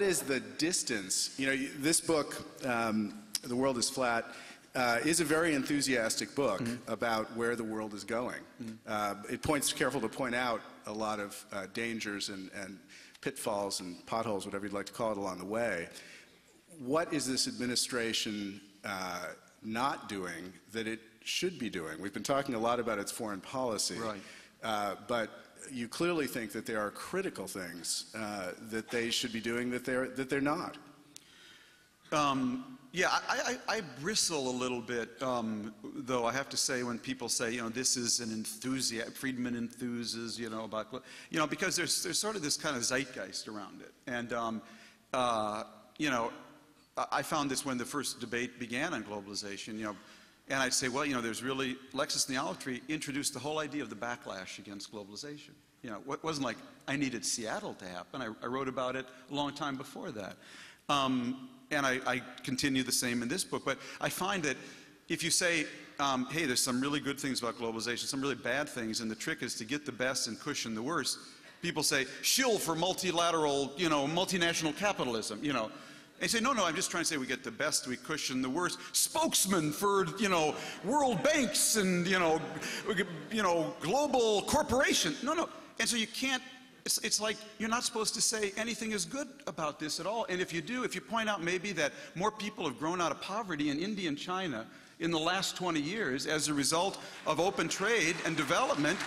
is the distance? You know, this book, The World is Flat, is a very enthusiastic book about where the world is going. It's careful to point out a lot of dangers and pitfalls and potholes, whatever you'd like to call it, along the way. what is this administration not doing that it should be doing? We've been talking a lot about its foreign policy, Right. but you clearly think that there are critical things that they should be doing that they're not. Yeah, I bristle a little bit, though, I have to say, when people say, you know, this is an enthusiast, Friedman enthuses, you know, about, you know, because there's sort of this kind of zeitgeist around it. And, you know, I found this when the first debate began on globalization, you know, and I'd say, well, you know, there's really, Lexis Neolatry introduced the whole idea of the backlash against globalization. You know, it wasn't like I needed Seattle to happen. I wrote about it a long time before that. And I continue the same in this book. But I find that if you say, hey, there's some really good things about globalization, some really bad things, and the trick is to get the best and cushion the worst, people say, shill for multilateral, you know, multinational capitalism, you know. And say, no, I'm just trying to say we get the best, we cushion the worst. Spokesman for, you know, world banks and, you know, global corporation. No. And so you can't, it's like you're not supposed to say anything is good about this at all. And if you do, if you point out maybe that more people have grown out of poverty in India and China in the last 20 years as a result of open trade and development,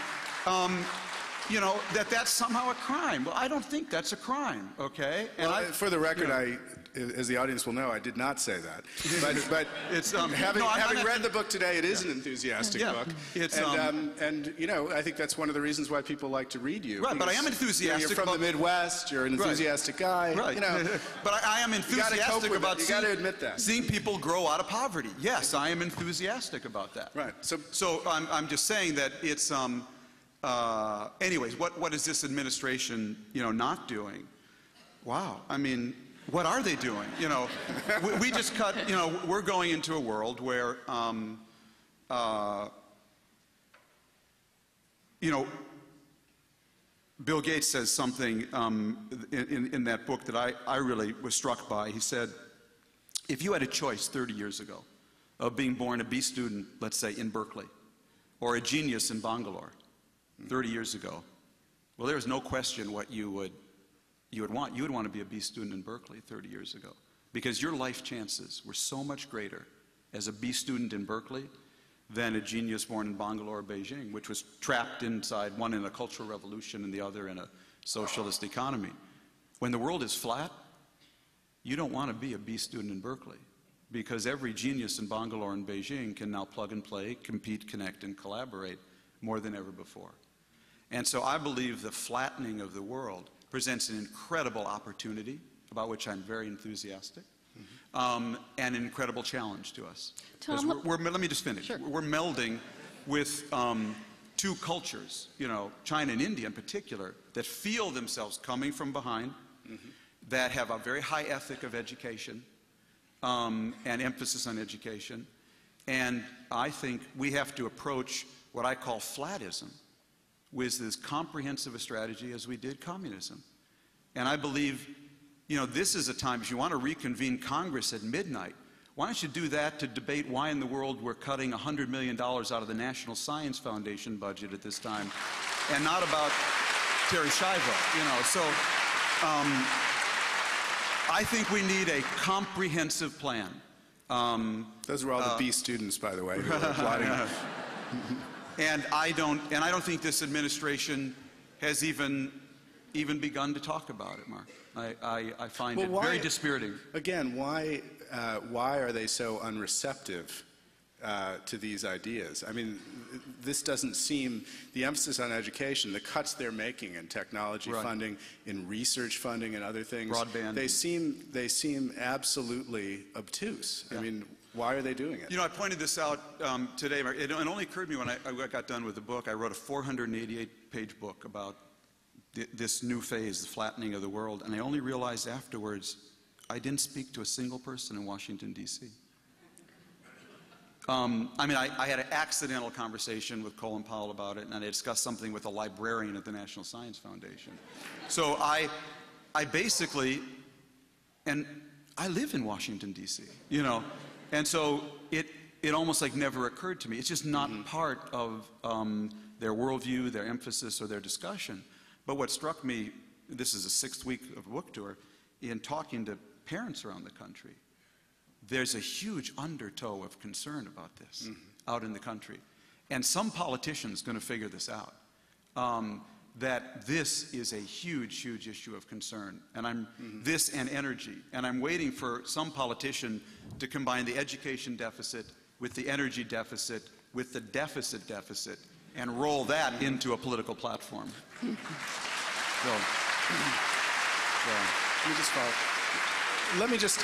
you know, that's somehow a crime. Well, I don't think that's a crime, okay? And well, for the record, as the audience will know, I did not say that. But it's, having read the book today, it is an enthusiastic book. It's, and you know, I think that's one of the reasons why people like to read you. Right, but I am enthusiastic. You're from the Midwest. You're an enthusiastic guy. Right. You know, but I am enthusiastic about you got to admit that. Seeing people grow out of poverty. Yes, I am enthusiastic about that. Right. So I'm just saying that it's. Anyways, what is this administration, you know, not doing? Wow. I mean, what are they doing? You know, we just cut. You know, we're going into a world where, you know, Bill Gates says something in that book that I really was struck by. He said, if you had a choice 30 years ago of being born a B student, let's say in Berkeley, or a genius in Bangalore, 30 years ago, well, there's no question what you would want. You would want to be a B student in Berkeley 30 years ago, because your life chances were so much greater as a B student in Berkeley than a genius born in Bangalore or Beijing, which was trapped inside, one in a cultural revolution and the other in a socialist economy. When the world is flat, you don't want to be a B student in Berkeley, because every genius in Bangalore and Beijing can now plug and play, compete, connect, and collaborate more than ever before. And so I believe the flattening of the world presents an incredible opportunity, about which I'm very enthusiastic, and an incredible challenge to us. Tom, let me just finish. Sure. We're melding with two cultures, you know, China and India in particular, that feel themselves coming from behind, that have a very high ethic of education and emphasis on education. And I think we have to approach what I call flatism with as comprehensive a strategy as we did communism. And I believe, you know, this is a time, if you want to reconvene Congress at midnight, why don't you do that to debate why in the world we're cutting $100 million out of the National Science Foundation budget at this time, and not about Terry Schiavo, you know. So I think we need a comprehensive plan. Those were all the B students, by the way, who were applauding. And I don't think this administration has even begun to talk about it, Mark. I find it very dispiriting. Again, why are they so unreceptive to these ideas? I mean, this doesn't seem, the emphasis on education, the cuts they're making in technology funding, in research funding and other things, broadband, they seem absolutely obtuse. I mean, why are they doing it? You know, I pointed this out today. It only occurred to me when I got done with the book. I wrote a 488-page book about this new phase, the flattening of the world, and I only realized afterwards I didn't speak to a single person in Washington, D.C. I mean, I had an accidental conversation with Colin Powell about it, and I discussed something with a librarian at the National Science Foundation. So I basically, and I live in Washington, D.C., you know, and so it almost like never occurred to me. It's just not part of their worldview, their emphasis, or their discussion. But what struck me, this is the 6th week of a book tour, in talking to parents around the country, there's a huge undertow of concern about this out in the country. And some politician's going to figure this out, that this is a huge, huge issue of concern. And this and energy. And I'm waiting for some politician to combine the education deficit with the energy deficit with the deficit and roll that into a political platform. Let me just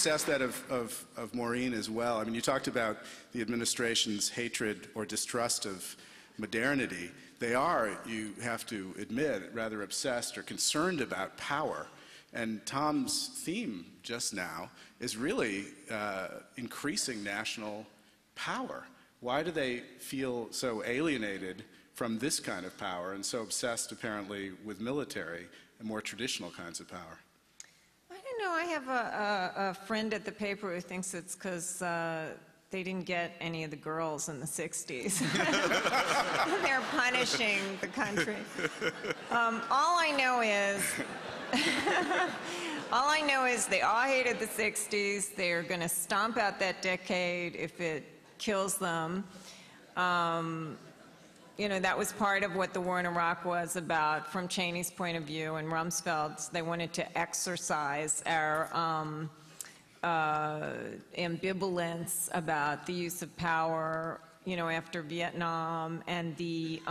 ask that of Maureen as well. I mean, you talked about the administration's hatred or distrust of modernity. They are, you have to admit, rather obsessed or concerned about power. And Tom's theme just now is really increasing national power. Why do they feel so alienated from this kind of power and so obsessed, apparently, with military and more traditional kinds of power? I don't know. I have a friend at the paper who thinks it's because they didn't get any of the girls in the 60s. They're punishing the country. All I know is they all hated the 60s. They're going to stomp out that decade if it kills them. You know, that was part of what the war in Iraq was about from Cheney's point of view, and Rumsfeld's. They wanted to exercise our ambivalence about the use of power, you know, after Vietnam, and the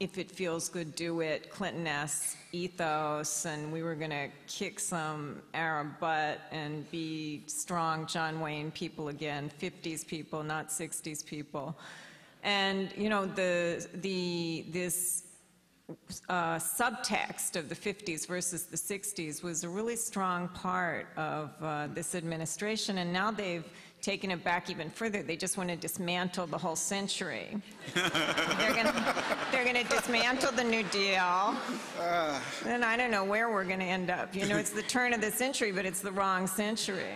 if it feels good, do it, Clinton-esque ethos, and we were going to kick some Arab butt and be strong John Wayne people again, 50s people, not 60s people. And, you know, this subtext of the 50s versus the 60s was a really strong part of this administration, and now they've taken it back even further. They just want to dismantle the whole century. They're gonna dismantle the New Deal, and I don't know where we're going to end up. You know, it's the turn of the century, but it's the wrong century.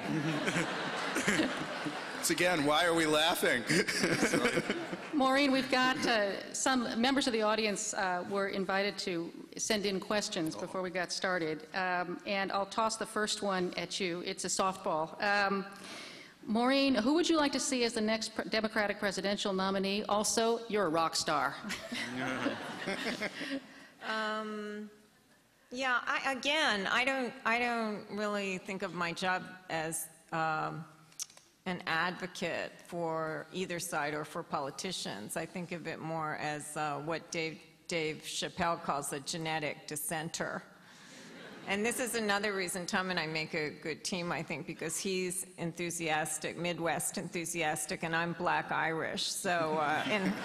So again, why are we laughing? Maureen, we've got some members of the audience were invited to send in questions before we got started. And I'll toss the first one at you. It's a softball. Maureen, who would you like to see as the next Democratic presidential nominee? Also, you're a rock star. Yeah, I don't really think of my job as an advocate for either side or for politicians. I think of it more as what Dave Chappelle calls a genetic dissenter. And this is another reason Tom and I make a good team, I think, because he's enthusiastic, Midwest enthusiastic, and I'm Black Irish. So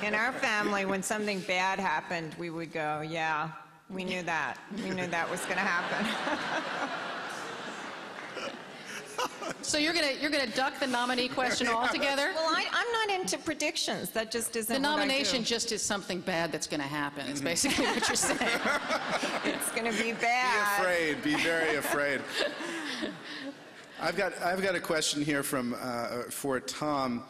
in our family, when something bad happened, we would go, yeah, we knew that. We knew that was going to happen. So you're gonna duck the nominee question altogether? Well, I'm not into predictions. That just isn't the nomination what I do. just is something bad that's going to happen. Is basically what you're saying. It's going to be bad. Be afraid. Be very afraid. I've got a question here from for Tom.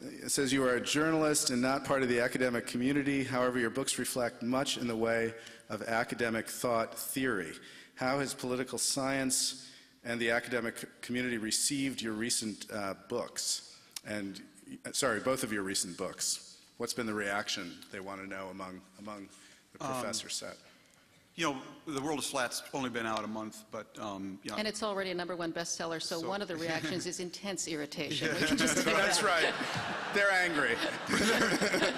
It says you are a journalist and not part of the academic community. However, your books reflect much in the way of academic thought theory. How has political science and the academic community received your recent books? And, sorry, both of your recent books. What's been the reaction they want to know among the professor set? You know, The World is Flat's only been out a month, but yeah. And it's already a #1 bestseller, so one of the reactions is intense irritation. We can just That's right. They're angry.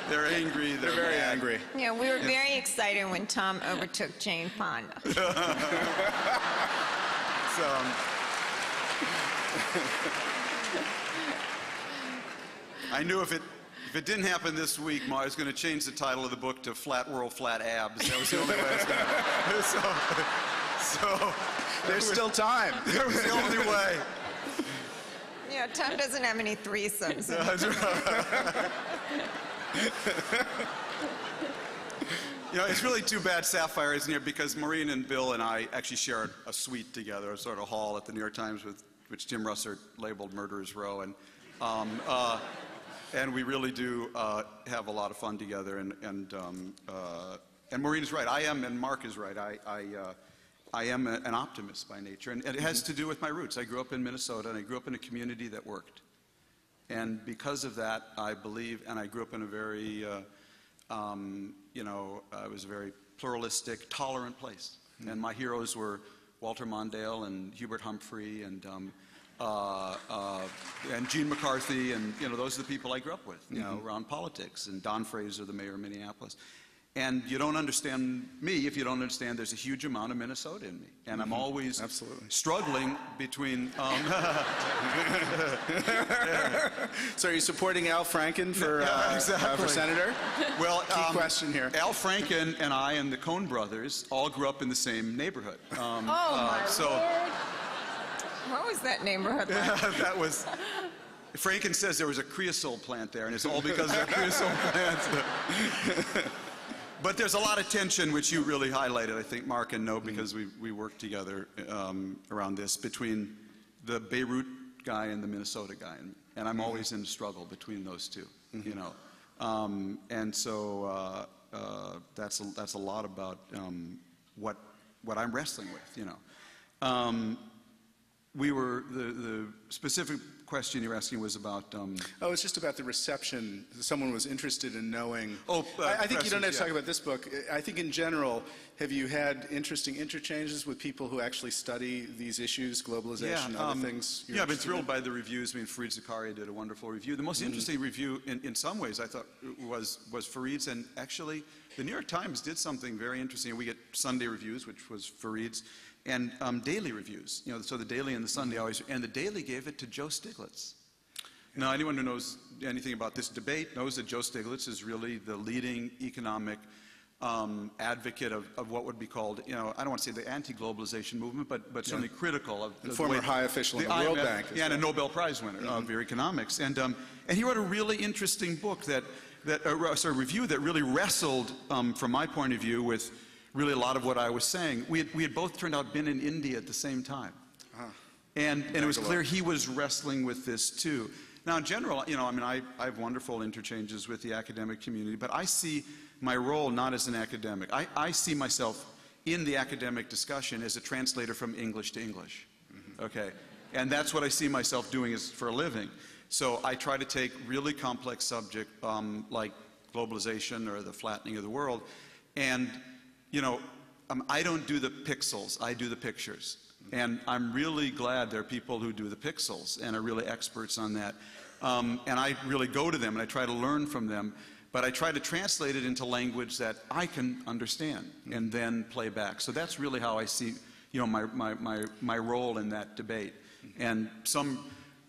They're angry. They're very angry. Yeah, we were very excited when Tom overtook Jane Fonda. I knew if it didn't happen this week, I was going to change the title of the book to Flat World, Flat Abs. That was the only way I was going to. So there's still time. That was the only way. Yeah, Tom doesn't have any threesomes. You know, it's really too bad Sapphire isn't here because Maureen and Bill and I actually shared a suite together, a sort of hall at the New York Times, which Jim Russert labeled Murderer's Row, and we really do have a lot of fun together. And Maureen is right. I am, and Mark is right. I am an optimist by nature, and it has to do with my roots. I grew up in Minnesota, and I grew up in a community that worked. And because of that, I believe, and I grew up in a very, it was a very pluralistic, tolerant place. And my heroes were Walter Mondale and Hubert Humphrey and Gene McCarthy, and those are the people I grew up with, around politics, and Don Fraser, the mayor of Minneapolis. And you don't understand me if you don't understand there's a huge amount of Minnesota in me. And I'm always struggling between... So are you supporting Al Franken for senator? Well, key question here. Al Franken and I and the Coen brothers all grew up in the same neighborhood. Oh, my Lord. What was that neighborhood like? That was... Franken says there was a creosote plant there, and it's all because of that creosote plant. But there's a lot of tension, which you really highlighted, I think, Mark, and know, because we worked together around this, between the Beirut guy and the Minnesota guy. And I'm always in a struggle between those two, and so that's a lot about what I'm wrestling with, the specific question you're asking was about... Oh, it's just about the reception. Someone was interested in knowing... I think you don't have to talk about this book. I think in general, have you had interesting interchanges with people who actually study these issues, globalization, other things? Yeah, I've been thrilled by the reviews. I mean, Fareed Zakaria did a wonderful review. The most interesting review, in some ways, I thought, was Fareed's, and actually, the New York Times did something very interesting. We get Sunday reviews, which was Fareed's, and daily reviews. So the Daily and the Sunday always, and the Daily gave it to Joe Stiglitz. Now, anyone who knows anything about this debate knows that Joe Stiglitz is really the leading economic advocate of what would be called, I don't want to say the anti-globalization movement, but certainly critical of the former high official in the World Bank. Yeah, and a Nobel Prize winner of economics. And he wrote a really interesting book review that really wrestled, from my point of view, with really a lot of what I was saying. We had both turned out been in India at the same time. And it was clear he was wrestling with this too. Now, in general, I have wonderful interchanges with the academic community, but I see my role not as an academic. I see myself in the academic discussion as a translator from English to English. Okay? And that's what I see myself doing for a living. So I try to take really complex subject like globalization or the flattening of the world, and I don't do the pixels, I do the pictures. And I'm really glad there are people who do the pixels and are really experts on that. And I really go to them and I try to learn from them, but I try to translate it into language that I can understand and then play back. So that's really how I see, my role in that debate. And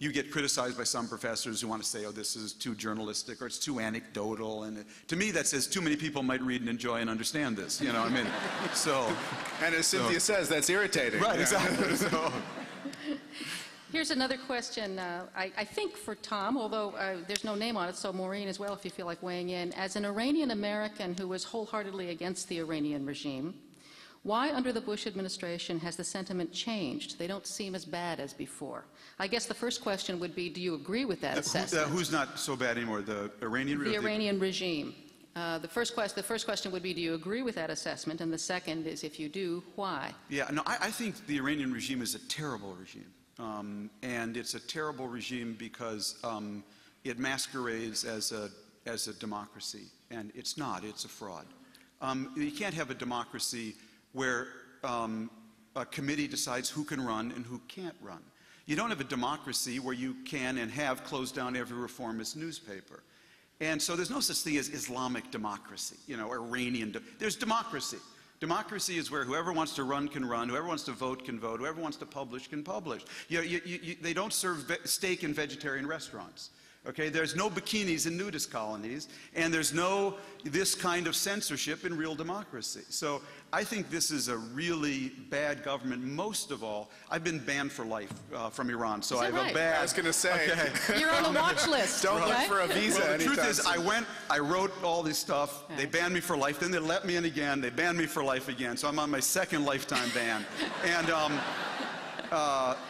you get criticized by some professors who want to say, oh, this is too journalistic or it's too anecdotal. And to me, that says too many people might read and enjoy and understand this. So. And as Cynthia says, that's irritating. Right, exactly. So. Here's another question, I think for Tom, although there's no name on it, so Maureen as well, if you feel like weighing in. As an Iranian American who was wholeheartedly against the Iranian regime, why under the Bush administration has the sentiment changed? They don't seem as bad as before. I guess the first question would be, do you agree with that assessment? Who's not so bad anymore, the Iranian regime? The Iranian regime. The first question would be, do you agree with that assessment? And the second is, if you do, why? Yeah, no, I think the Iranian regime is a terrible regime. And it's a terrible regime because it masquerades as a democracy. And it's not, it's a fraud. You can't have a democracy where a committee decides who can run and who can't run. You don't have a democracy where you can and have closed down every reformist newspaper. And so there's no such thing as Islamic democracy, or Iranian. There's democracy. Democracy is where whoever wants to run can run, whoever wants to vote can vote, whoever wants to publish can publish. They don't serve steak in vegetarian restaurants. Okay, there's no bikinis in nudist colonies, and there's no this kind of censorship in real democracy. So I think this is a really bad government. Most of all, I've been banned for life from Iran, so I have a bad... I was going to say. Okay. You're on the watch list. Don't look for a visa anytime. The truth is, I wrote all this stuff, they banned me for life, then they let me in again, they banned me for life again, so I'm on my second lifetime ban. And,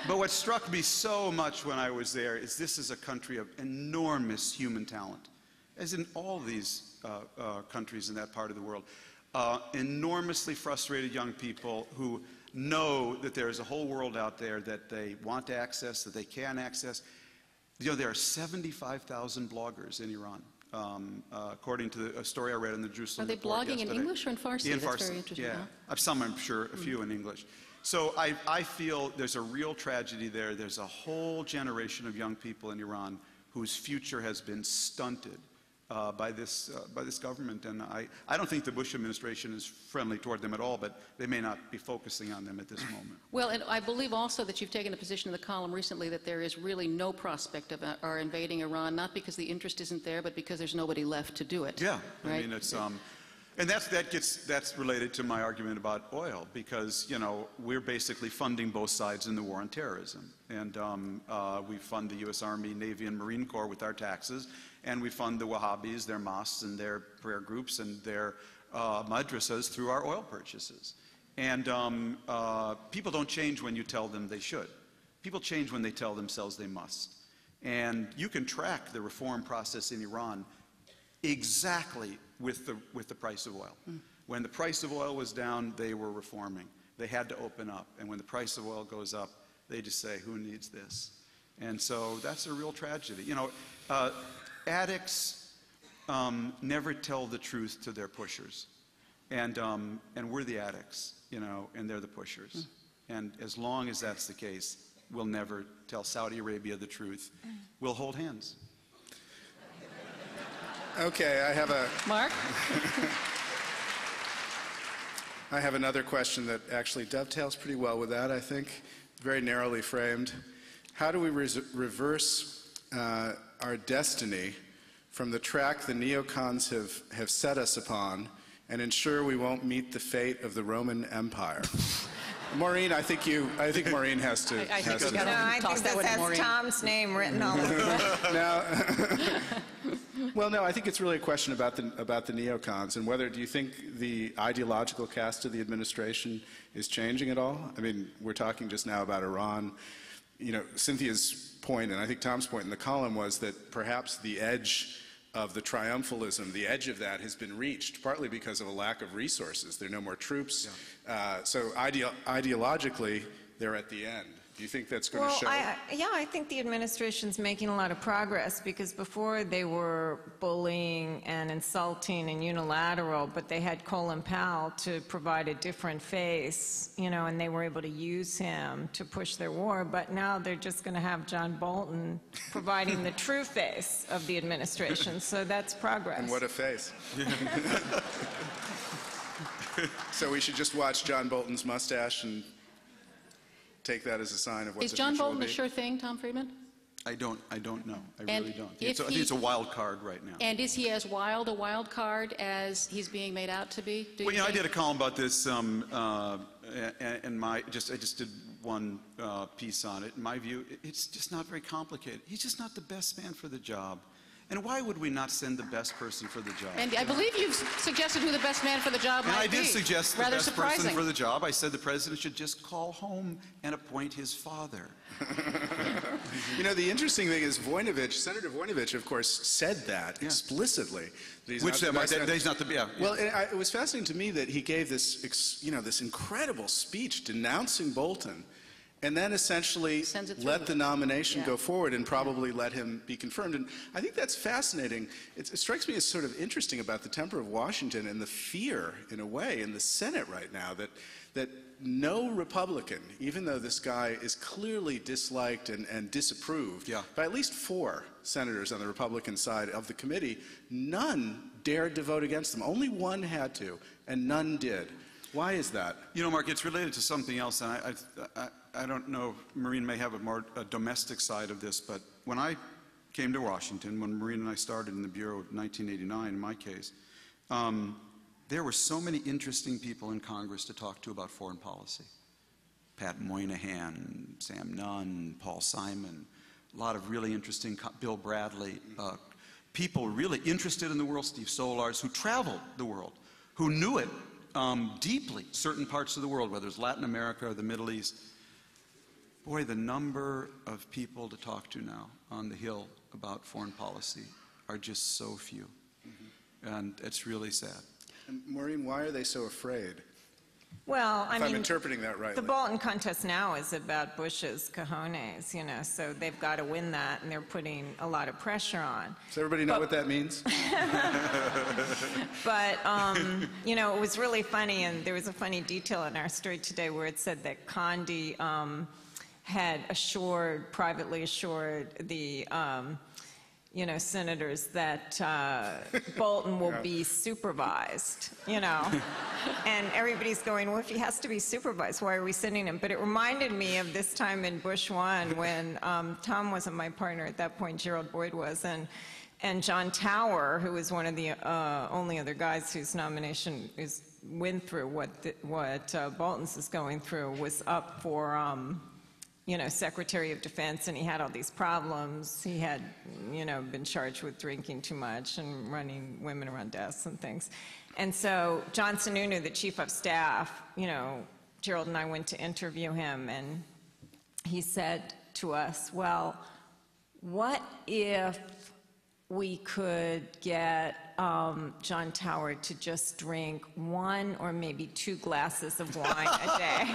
but what struck me so much when I was there is this is a country of enormous human talent, as in all these countries in that part of the world. Enormously frustrated young people who know that there is a whole world out there that they want to access, that they can access. You know, there are 75,000 bloggers in Iran, according to a story I read in the Jerusalem Are they Report blogging yesterday. in English or in Farsi? In That's Farsi, very interesting. yeah. Huh? Some, I'm sure, a few in English. So I feel there's a real tragedy there. There's a whole generation of young people in Iran whose future has been stunted by this government. And I don't think the Bush administration is friendly toward them at all, but they may not be focusing on them at this moment. Well, and I believe also that you've taken a position in the column recently that there is really no prospect of our invading Iran, not because the interest isn't there, but because there's nobody left to do it. Yeah, right? I mean, it's and that's related to my argument about oil, because, you know, we're basically funding both sides in the war on terrorism. And we fund the U.S. Army, Navy, and Marine Corps with our taxes, and we fund the Wahhabis, their mosques, and their prayer groups, and their madrasas through our oil purchases. And people don't change when you tell them they should. People change when they tell themselves they must. And you can track the reform process in Iran exactly with the price of oil. When the price of oil was down, they were reforming. They had to open up. And when the price of oil goes up, they just say, who needs this? And so that's a real tragedy. You know, addicts never tell the truth to their pushers. And we're the addicts, you know, and they're the pushers. And as long as that's the case, we'll never tell Saudi Arabia the truth. We'll hold hands. Okay, I have a... Mark? I have another question that actually dovetails pretty well with that, I think, very narrowly framed. How do we reverse our destiny from the track the neocons have set us upon and ensure we won't meet the fate of the Roman Empire? Maureen, I think Maureen has to. I think we No, I think this has Tom's name written all over it. Now, well, no, I think it's really a question about the neocons and whether, do you think the ideological cast of the administration is changing at all? I mean, we're talking just now about Iran. You know, Cynthia's point, and I think Tom's point in the column, was that perhaps the edge of the triumphalism, the edge of that has been reached, partly because of a lack of resources. There are no more troops. Yeah. So ideologically, they're at the end. Do you think that's going to show? I think the administration's making a lot of progress, because before they were bullying and insulting and unilateral, but they had Colin Powell to provide a different face, you know, and they were able to use him to push their war. But now they're just going to have John Bolton providing the true face of the administration. So that's progress. And what a face. So we should just watch John Bolton's mustache and take that as a sign of what Is the John future will Bolton a be? sure thing, Tom Friedman? I don't know. I And really don't. if I think it's a wild card right now. And is he as wild a wild card as he's being made out to be? Well, you know, I did a column about this, and I just did one piece on it. In my view, it's just not very complicated. He's just not the best man for the job. And why would we not send the best person for the job? And I believe you've suggested who the best man for the job might be. And I did suggest the Rather best surprising. person for the job. I said the president should just call home and appoint his father. You know, the interesting thing is Senator Voinovich, of course, said that explicitly. That he's Which not the best man. he's not the, yeah. Well, it was fascinating to me that he gave this, this incredible speech denouncing Bolton, and then essentially let the nomination go forward and probably let him be confirmed. And I think that's fascinating. It strikes me as sort of interesting about the temper of Washington and the fear, in a way, in the Senate right now that no Republican, even though this guy is clearly disliked and disapproved by at least 4 senators on the Republican side of the committee, none dared to vote against them. Only one had to, and none did. Why is that? You know, Mark, it's related to something else, and I don't know, Maureen may have a domestic side of this, but when I came to Washington, when Maureen and I started in the Bureau in 1989, in my case, there were so many interesting people in Congress to talk to about foreign policy. Pat Moynihan, Sam Nunn, Paul Simon, a lot of really interesting, Bill Bradley, people really interested in the world, Steve Solars, who traveled the world, who knew it deeply, certain parts of the world, whether it's Latin America or the Middle East. Boy, the number of people to talk to now on the Hill about foreign policy are just so few. And it's really sad. And Maureen, why are they so afraid? Well, I If I'm mean, interpreting that rightly. the Bolton contest now is about Bush's cojones, you know, so they've got to win that, and they're putting a lot of pressure on. Does everybody know what that means? But, you know, it was really funny, and there was a funny detail in our story today where it said that Condi had privately assured the, you know, senators that Bolton will be supervised, you know. And everybody's going, well, if he has to be supervised, why are we sending him? But it reminded me of this time in Bush 1 when Tom wasn't my partner at that point, Gerald Boyd was, and John Tower, who was one of the only other guys whose nomination went through what Bolton's is going through, was up for you know, Secretary of Defense, and he had all these problems. He had, you know, been charged with drinking too much and running women around desks and things. And so John Sununu, the Chief of Staff, you know, Gerald and I went to interview him, and he said to us, well, what if we could get John Tower to just drink 1 or maybe 2 glasses of wine a day?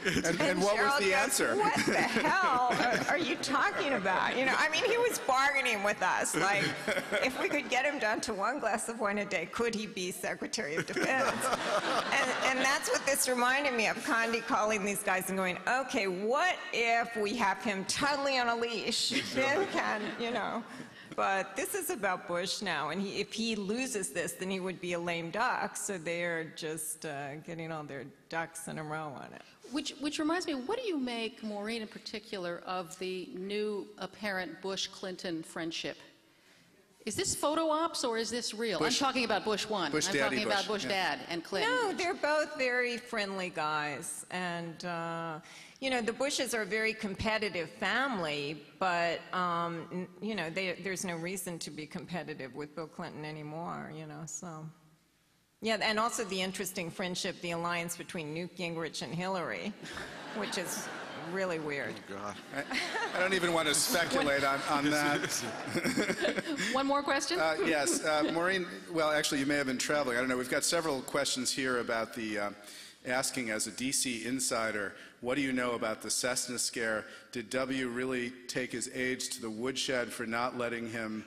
And what was the answer? What the hell are you talking about? You know, I mean, he was bargaining with us. Like, if we could get him down to 1 glass of wine a day, could he be Secretary of Defense? And that's what this reminded me of, Condi calling these guys and going, okay, what if we have him totally on a leash? Then can, you know. But this is about Bush now, and if he loses this, then he would be a lame duck, so they're just getting all their ducks in a row on it. Which reminds me, what do you make, Maureen in particular, of the new apparent Bush-Clinton friendship? Is this photo ops or is this real? I'm talking about Bush 1. Bush I'm Daddy talking Bush, about Bush yeah. Dad and Clinton. No, they're both very friendly guys, and you know, the Bushes are a very competitive family, but you know, there's no reason to be competitive with Bill Clinton anymore, you know, so. Yeah, and also the interesting friendship, the alliance between Newt Gingrich and Hillary, which is really weird. Oh, God. I don't even want to speculate on that. One more question? Yes, Maureen, well, actually, you may have been traveling. I don't know. We've got several questions here about the asking as a DC insider, what do you know about the Cessna scare? Did W really take his aides to the woodshed for not letting him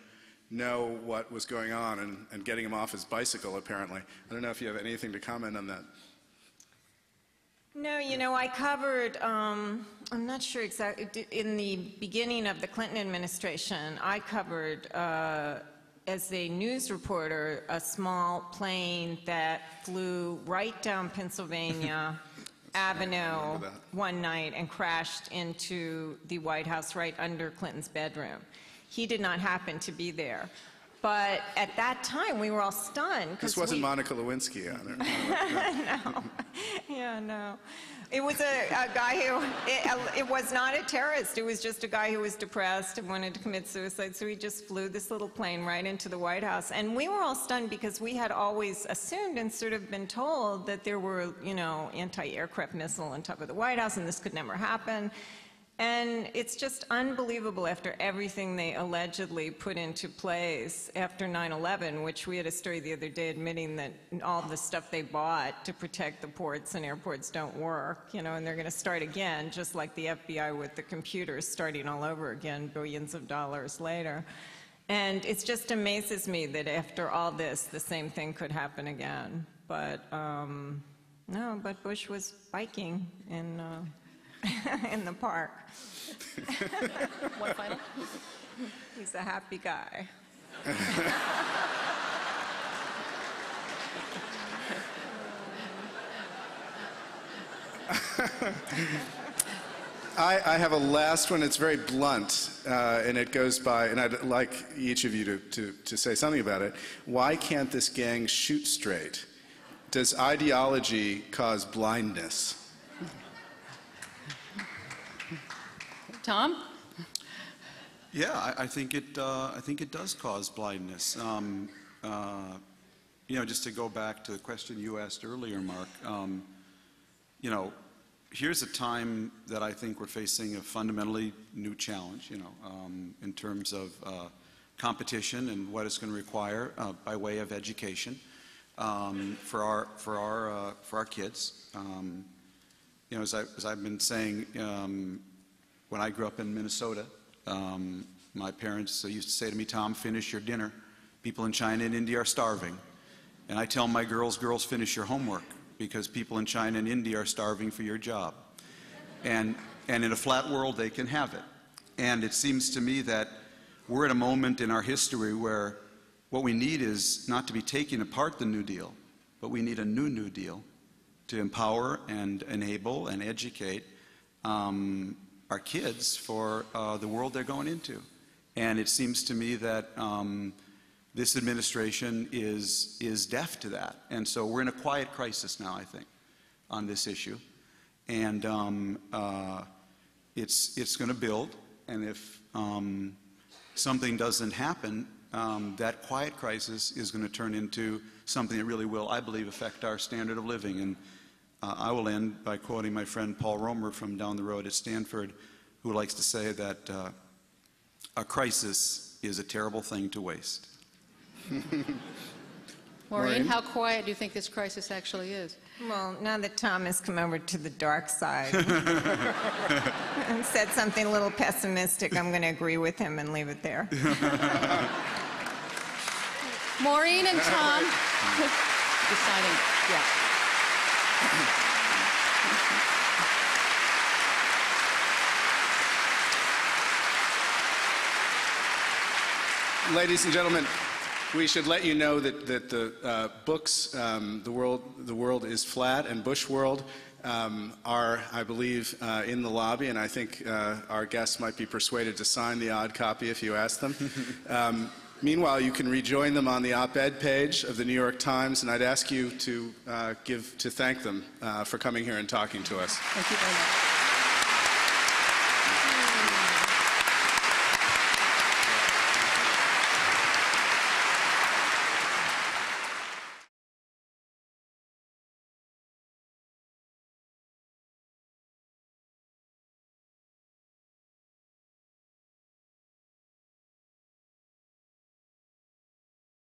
know what was going on and getting him off his bicycle, apparently? I don't know if you have anything to comment on that. No, you know, I covered, I'm not sure exactly, in the beginning of the Clinton administration, I covered, as a news reporter, a small plane that flew right down Pennsylvania Avenue one night and crashed into the White House right under Clinton's bedroom. He did not happen to be there. But at that time, we were all stunned. This wasn't Monica Lewinsky on it. No. Yeah, no. It was a guy who, it was not a terrorist. It was just a guy who was depressed and wanted to commit suicide. So he just flew this little plane right into the White House. And we were all stunned because we had always assumed and sort of been told that there were, you know, anti-aircraft missile on top of the White House and this could never happen. And it's just unbelievable after everything they allegedly put into place after 9/11, which we had a story the other day admitting that all the stuff they bought to protect the ports and airports don't work, you know, and they're going to start again, just like the FBI with the computers starting all over again, billions of dollars later. And it just amazes me that after all this, the same thing could happen again. But no, but Bush was biking in the park. One final? He's a happy guy. I have a last one. It's very blunt, and it goes by, and I'd like each of you to say something about it. Why can't this gang shoot straight? Does ideology cause blindness? Tom? Yeah, I think it does cause blindness. You know, just to go back to the question you asked earlier, Mark. You know, here's a time that I think we're facing a fundamentally new challenge. You know, in terms of competition and what it's going to require by way of education. for our kids. You know, as I've been saying, when I grew up in Minnesota, my parents used to say to me, "Tom, finish your dinner. People in China and India are starving." And I tell my girls, finish your homework, because people in China and India are starving for your job. And in a flat world, they can have it. And it seems to me that we're at a moment in our history where what we need is not to be taking apart the New Deal, but we need a New Deal to empower and enable and educate our kids for the world they're going into. And it seems to me that this administration is deaf to that. And so we're in a quiet crisis now, I think, on this issue. And it's going to build. And if something doesn't happen, that quiet crisis is going to turn into something that really will, I believe, affect our standard of living. And I will end by quoting my friend Paul Romer from down the road at Stanford, who likes to say that a crisis is a terrible thing to waste. Maureen, how quiet do you think this crisis actually is? Well, now that Tom has come over to the dark side and said something a little pessimistic, I'm going to agree with him and leave it there. Maureen and Tom deciding, yeah. Ladies and gentlemen, we should let you know that the books, The World is Flat and Bush World, are, I believe, in the lobby, and I think our guests might be persuaded to sign the odd copy if you ask them. Meanwhile, you can rejoin them on the op-ed page of the New York Times, and I'd ask you to thank them for coming here and talking to us. Thank you very much.